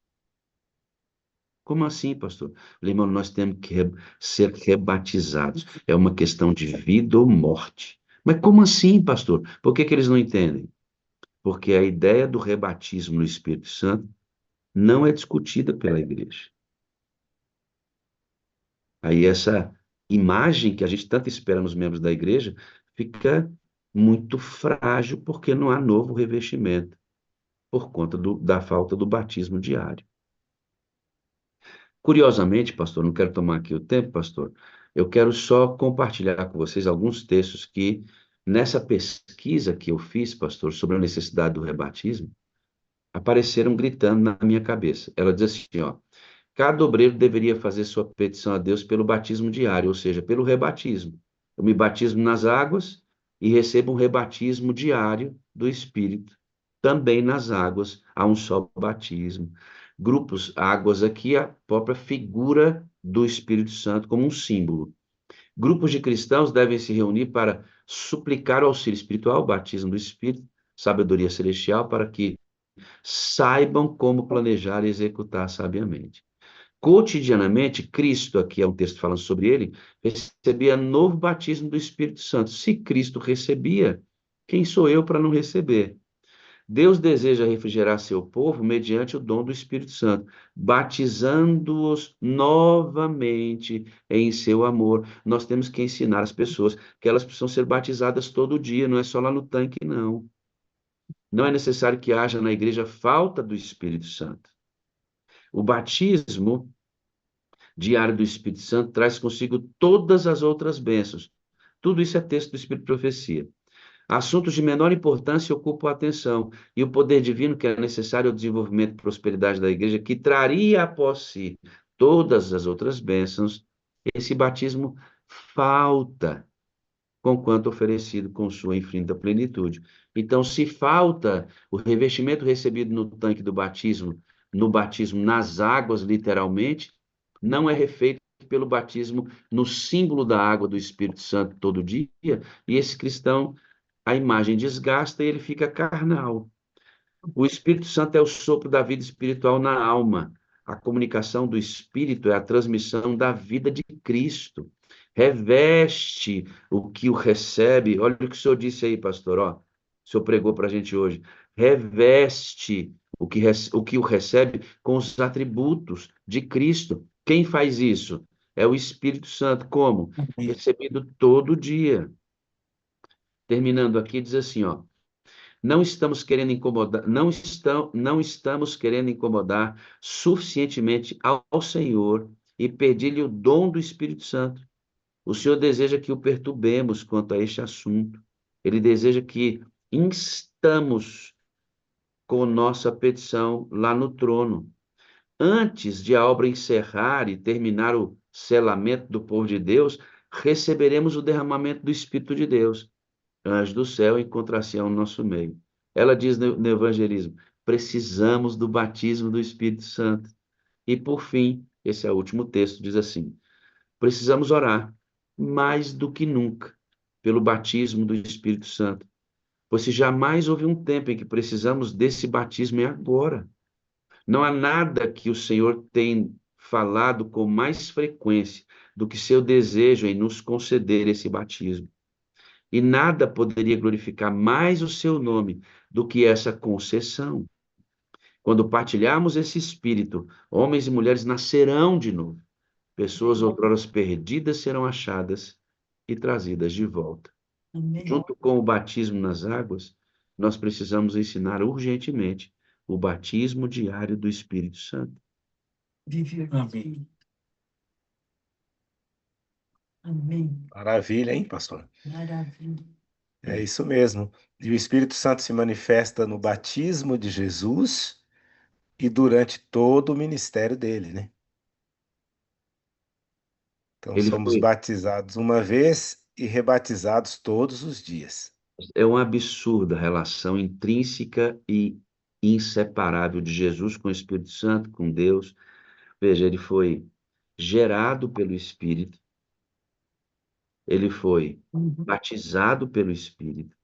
Como assim, pastor? Eu falei, irmão, nós temos que ser rebatizados. É uma questão de vida ou morte. Mas como assim, pastor? Por que eles não entendem? Porque a ideia do rebatismo no Espírito Santo não é discutida pela igreja. Aí essa imagem que a gente tanto espera nos membros da igreja fica muito frágil porque não há novo revestimento por conta da falta do batismo diário. Curiosamente, pastor, não quero tomar aqui o tempo, pastor, eu quero só compartilhar com vocês alguns textos que, nessa pesquisa que eu fiz, pastor, sobre a necessidade do rebatismo, apareceram gritando na minha cabeça. Ela diz assim, ó: cada obreiro deveria fazer sua petição a Deus pelo batismo diário, ou seja, pelo rebatismo. Eu me batismo nas águas e recebo um rebatismo diário do Espírito. Também nas águas há um só batismo. Grupos, águas aqui, a própria figura do Espírito Santo como um símbolo. Grupos de cristãos devem se reunir para suplicar o auxílio espiritual, o batismo do Espírito, sabedoria celestial, para que saibam como planejar e executar sabiamente. Cotidianamente, Cristo, aqui é um texto falando sobre ele, recebia novo batismo do Espírito Santo. Se Cristo recebia, quem sou eu para não receber? Deus deseja refrigerar seu povo mediante o dom do Espírito Santo, batizando-os novamente em seu amor. Nós temos que ensinar as pessoas que elas precisam ser batizadas todo dia, não é só lá no tanque, não. Não é necessário que haja na igreja falta do Espírito Santo. O batismo diário do Espírito Santo traz consigo todas as outras bênçãos. Tudo isso é texto do Espírito de Profecia. Assuntos de menor importância ocupam a atenção, e o poder divino que é necessário ao desenvolvimento e prosperidade da igreja, que traria após si todas as outras bênçãos, esse batismo falta, conquanto oferecido com sua infinita plenitude. Então, se falta o revestimento recebido no tanque do batismo, no batismo nas águas, literalmente, não é refeito pelo batismo no símbolo da água do Espírito Santo todo dia, e esse cristão, a imagem desgasta e ele fica carnal. O Espírito Santo é o sopro da vida espiritual na alma. A comunicação do Espírito é a transmissão da vida de Cristo. Reveste o que o recebe. Olha o que o senhor disse aí, pastor. Ó, o senhor pregou para a gente hoje. Reveste o que o recebe com os atributos de Cristo. Quem faz isso? É o Espírito Santo. Como? Recebido todo dia. Terminando aqui, diz assim, ó. Não estamos querendo incomodar, não estamos querendo incomodar suficientemente ao Senhor e pedir-lhe o dom do Espírito Santo. O Senhor deseja que o perturbemos quanto a este assunto. Ele deseja que instamos com nossa petição lá no trono. Antes de a obra encerrar e terminar o selamento do povo de Deus, receberemos o derramamento do Espírito de Deus. Anjo do céu encontra-se no nosso meio. Ela diz no evangelismo: precisamos do batismo do Espírito Santo. E por fim, esse é o último texto, diz assim: precisamos orar mais do que nunca pelo batismo do Espírito Santo. Pois se jamais houve um tempo em que precisamos desse batismo, é agora. Não há nada que o Senhor tem falado com mais frequência do que seu desejo em nos conceder esse batismo. E nada poderia glorificar mais o seu nome do que essa concessão. Quando partilharmos esse espírito, homens e mulheres nascerão de novo. Pessoas outrora perdidas serão achadas e trazidas de volta. Amém. Junto com o batismo nas águas, nós precisamos ensinar urgentemente o batismo diário do Espírito Santo. Viver do Amém. Espírito. Amém. Maravilha, hein, pastor? Maravilha. É isso mesmo. E o Espírito Santo se manifesta no batismo de Jesus e durante todo o ministério dele, né? Então Ele somos foi, batizados uma vez e rebatizados todos os dias. é uma absurda relação intrínseca e inseparável de Jesus com o Espírito Santo, com Deus. Veja, ele foi gerado pelo Espírito, ele foi Uhum. batizado pelo Espírito,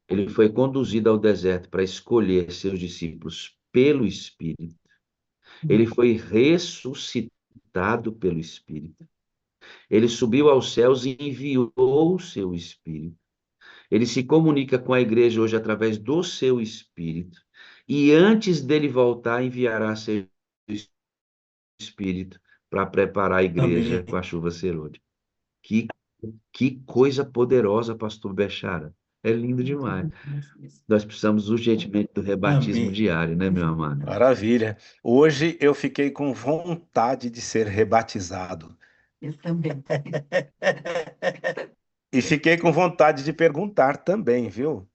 ele foi conduzido ao deserto para escolher seus discípulos pelo Espírito, ele foi ressuscitado pelo Espírito, ele subiu aos céus e enviou o seu Espírito, ele se comunica com a igreja hoje através do seu Espírito, e antes dele voltar, enviará seu Espírito para preparar a igreja Amém. com a chuva serôdia. Que Que coisa poderosa, pastor Bechara. É lindo demais. Nós precisamos urgentemente do rebatismo Amém. diário, né, meu amado? Maravilha. Hoje eu fiquei com vontade de ser rebatizado. Eu também. E fiquei com vontade de perguntar também, viu?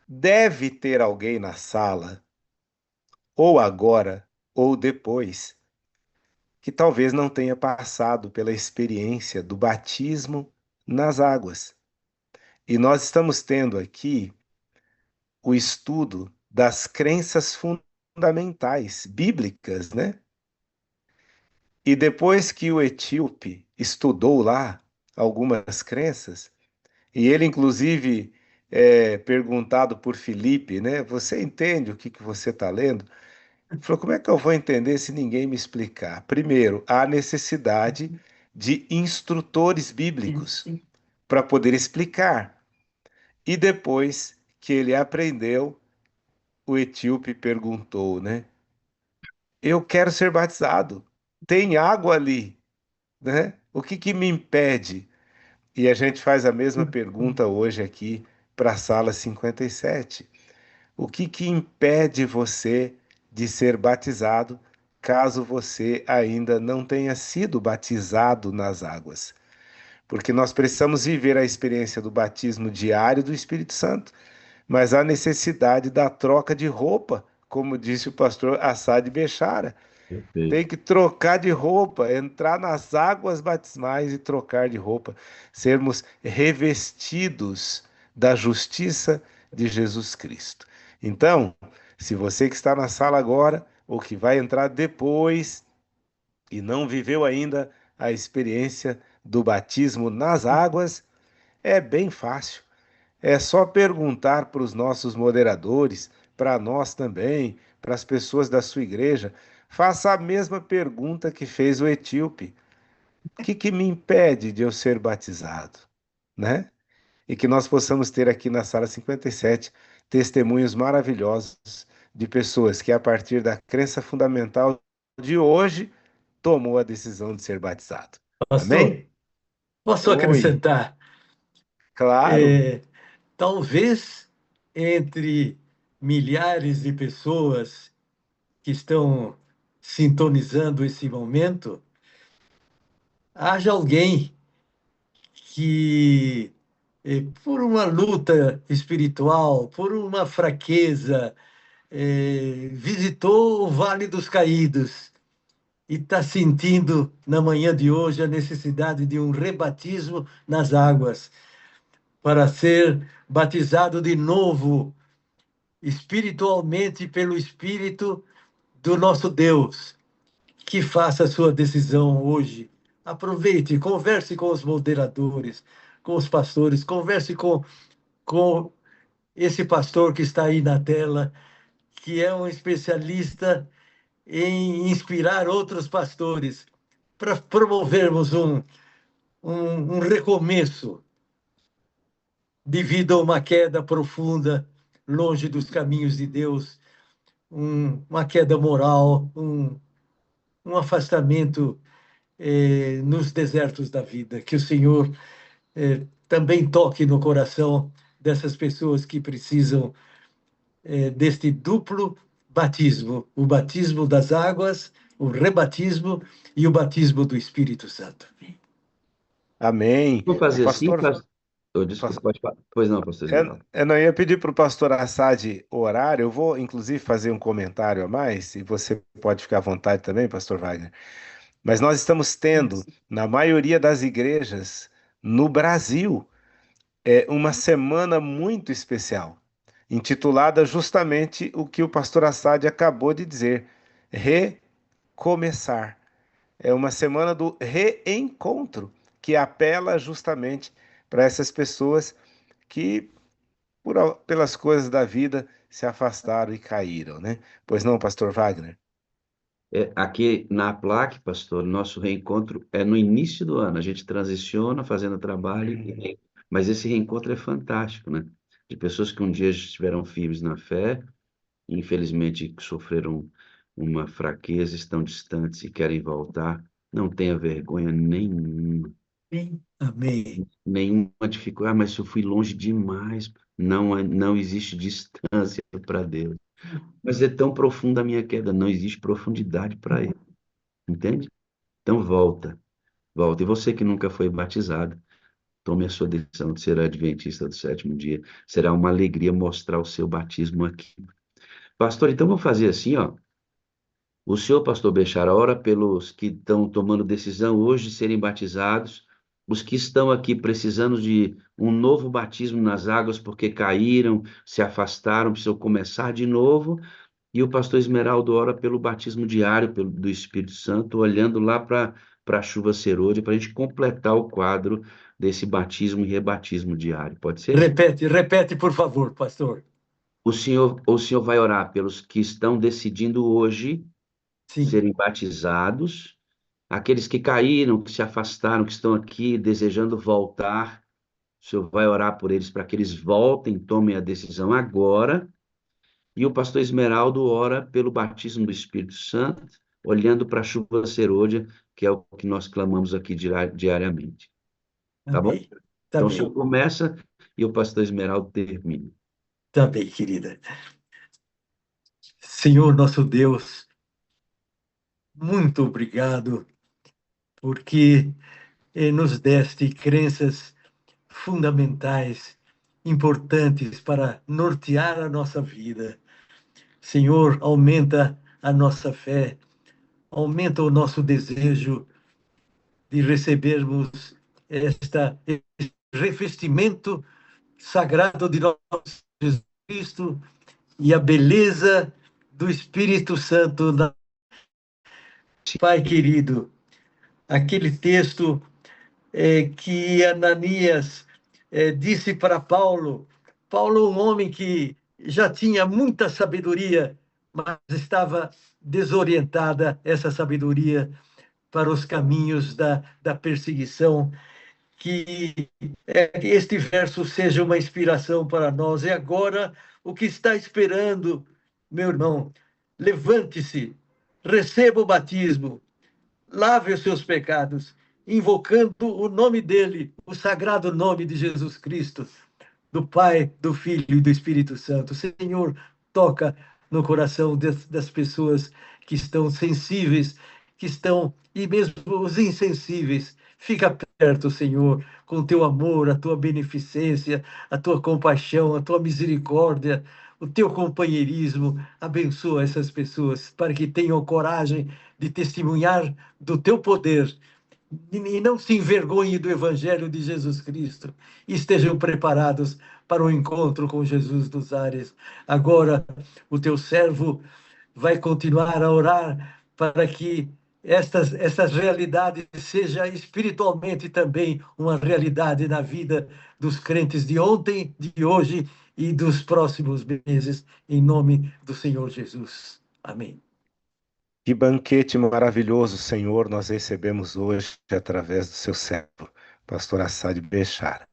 Deve ter alguém na sala, ou agora, ou depois, que talvez não tenha passado pela experiência do batismo nas águas. E nós estamos tendo aqui o estudo das crenças fundamentais bíblicas, né? E depois que o etíope estudou lá algumas crenças, e ele inclusive perguntado por Filipe, né? Você entende o que que você está lendo? Ele falou, como é que eu vou entender se ninguém me explicar? Primeiro, há necessidade de instrutores bíblicos Sim. para poder explicar. E depois que ele aprendeu, o etíope perguntou, né? Eu quero ser batizado. Tem água ali, né? O que que me impede? E a gente faz a mesma pergunta hoje aqui para a sala 57. O que que impede você de ser batizado, caso você ainda não tenha sido batizado nas águas? porque nós precisamos viver a experiência do batismo diário do Espírito Santo, mas há necessidade da troca de roupa, como disse o pastor Assad Bechara. Tem Perfeito. que trocar de roupa, entrar nas águas batismais e trocar de roupa, sermos revestidos da justiça de Jesus Cristo. Então, se você que está na sala agora, ou que vai entrar depois e não viveu ainda a experiência do batismo nas águas, é bem fácil. É só perguntar para os nossos moderadores, para nós também, para as pessoas da sua igreja. Faça a mesma pergunta que fez o etíope: o que me impede de eu ser batizado? Né? E que nós possamos ter aqui na sala 57 testemunhos maravilhosos de pessoas que, a partir da crença fundamental de hoje, tomou a decisão de ser batizado. Pastor, Amém? posso Oi, acrescentar? claro. É, talvez entre milhares de pessoas que estão sintonizando esse momento, haja alguém que, por uma luta espiritual, por uma fraqueza, visitou o Vale dos Caídos e está sentindo na manhã de hoje a necessidade de um rebatismo nas águas para ser batizado de novo espiritualmente pelo Espírito do nosso Deus. Que faça a sua decisão hoje. Aproveite, converse com os moderadores, com os pastores, converse com esse pastor que está aí na tela, que é um especialista em inspirar outros pastores, para promovermos um recomeço devido a uma queda profunda, longe dos caminhos de Deus, uma queda moral, um afastamento nos desertos da vida. Que o Senhor também toque no coração dessas pessoas que precisam deste duplo batismo, o batismo das águas, o rebatismo e o batismo do Espírito Santo. Amém. Vamos O fazer assim, pastor. pastor? Oh, desculpa, pode falar. Pois não, pastor Esmeralda. Eu não ia pedir para o pastor Assad orar, eu vou inclusive fazer um comentário a mais, e você pode ficar à vontade também, pastor Wagner. Mas nós estamos tendo, na maioria das igrejas no Brasil, uma semana muito especial, intitulada justamente o que o pastor Assad acabou de dizer: recomeçar. É uma semana do reencontro, que apela justamente para essas pessoas que pelas coisas da vida se afastaram e caíram, né? Pois não, pastor Wagner? Aqui na plaque, pastor, nosso reencontro é no início do ano. A gente transiciona fazendo trabalho, mas esse reencontro é fantástico, né? De pessoas que um dia estiveram firmes na fé, infelizmente sofreram uma fraqueza, estão distantes e querem voltar. Não tenha vergonha nenhuma, Amém. Amém. nenhuma dificuldade. Ah, mas eu fui longe demais. Não, não existe distância para Deus. Mas é tão profunda a minha queda, não existe profundidade para Ele, entende? Então volta, volta. E você que nunca foi batizado, tome a sua decisão de ser adventista do sétimo dia. Será uma alegria mostrar o seu batismo aqui. Pastor, então vamos fazer assim, ó. O senhor, pastor Bechara, ora pelos que estão tomando decisão hoje de serem batizados, os que estão aqui precisando de um novo batismo nas águas porque caíram, se afastaram, precisam começar de novo. E o pastor Esmeraldo ora pelo batismo diário do Espírito Santo, olhando lá para a chuva serôdia, para a gente completar o quadro desse batismo e rebatismo diário. Pode ser? Repete, repete, por favor, pastor. O senhor vai orar pelos que estão decidindo hoje Sim. serem batizados, aqueles que caíram, que se afastaram, que estão aqui desejando voltar. O senhor vai orar por eles para que eles voltem, tomem a decisão agora. E o pastor Esmeraldo ora pelo batismo do Espírito Santo, olhando para a chuva serôdia, que é o que nós clamamos aqui diariamente. Tá bom? Amém. Tá Então o senhor bem. começa e o pastor Esmeraldo termina. Tá bem, querida. Senhor nosso Deus, muito obrigado, porque nos deste crenças fundamentais, importantes para nortear a nossa vida. Senhor, aumenta a nossa fé, aumenta o nosso desejo de recebermos este revestimento sagrado de nosso Jesus Cristo e a beleza do Espírito Santo. Pai querido, aquele texto que Ananias disse para Paulo, um homem que já tinha muita sabedoria, mas estava desorientada essa sabedoria para os caminhos da perseguição. Que este verso seja uma inspiração para nós. E agora, o que está esperando, meu irmão? Levante-se, receba o batismo, lave os seus pecados, invocando o nome dele, o sagrado nome de Jesus Cristo, do Pai, do Filho e do Espírito Santo. Senhor, toca no coração das pessoas que estão sensíveis, que estão, e mesmo os insensíveis. Fica perto, Senhor, com o teu amor, a tua beneficência, a tua compaixão, a tua misericórdia, o teu companheirismo. Abençoa essas pessoas para que tenham coragem de testemunhar do teu poder e não se envergonhem do Evangelho de Jesus Cristo e estejam preparados para o encontro com Jesus dos ares. Agora, o teu servo vai continuar a orar para que estas realidades seja espiritualmente também uma realidade na vida dos crentes de ontem, de hoje e dos próximos meses, em nome do Senhor Jesus. Amém. Que banquete maravilhoso, Senhor, nós recebemos hoje através do seu servo, pastor Assad Bechara,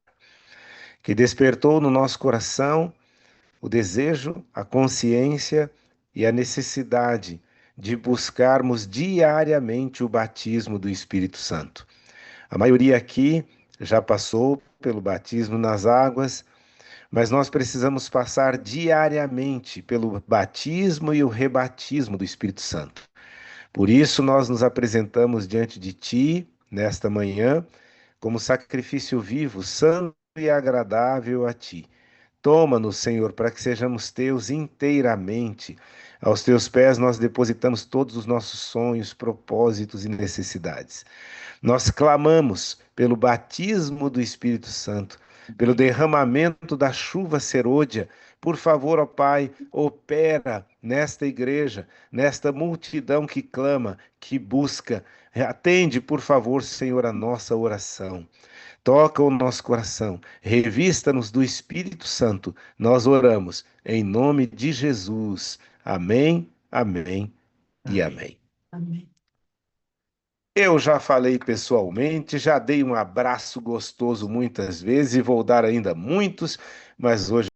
que despertou no nosso coração o desejo, a consciência e a necessidade de buscarmos diariamente o batismo do Espírito Santo. A maioria aqui já passou pelo batismo nas águas, mas nós precisamos passar diariamente pelo batismo e o rebatismo do Espírito Santo. Por isso, nós nos apresentamos diante de Ti, nesta manhã, como sacrifício vivo, santo e agradável a Ti. Toma-nos, Senhor, para que sejamos Teus inteiramente. Aos Teus pés nós depositamos todos os nossos sonhos, propósitos e necessidades. Nós clamamos pelo batismo do Espírito Santo, pelo derramamento da chuva serôdia. Por favor, ó Pai, opera nesta igreja, nesta multidão que clama, que busca. Atende, por favor, Senhor, a nossa oração. Toca o nosso coração, revista-nos do Espírito Santo. Nós oramos em nome de Jesus. Amém, amém e amém. Amém. Eu já falei pessoalmente, já dei um abraço gostoso muitas vezes e vou dar ainda muitos, mas hoje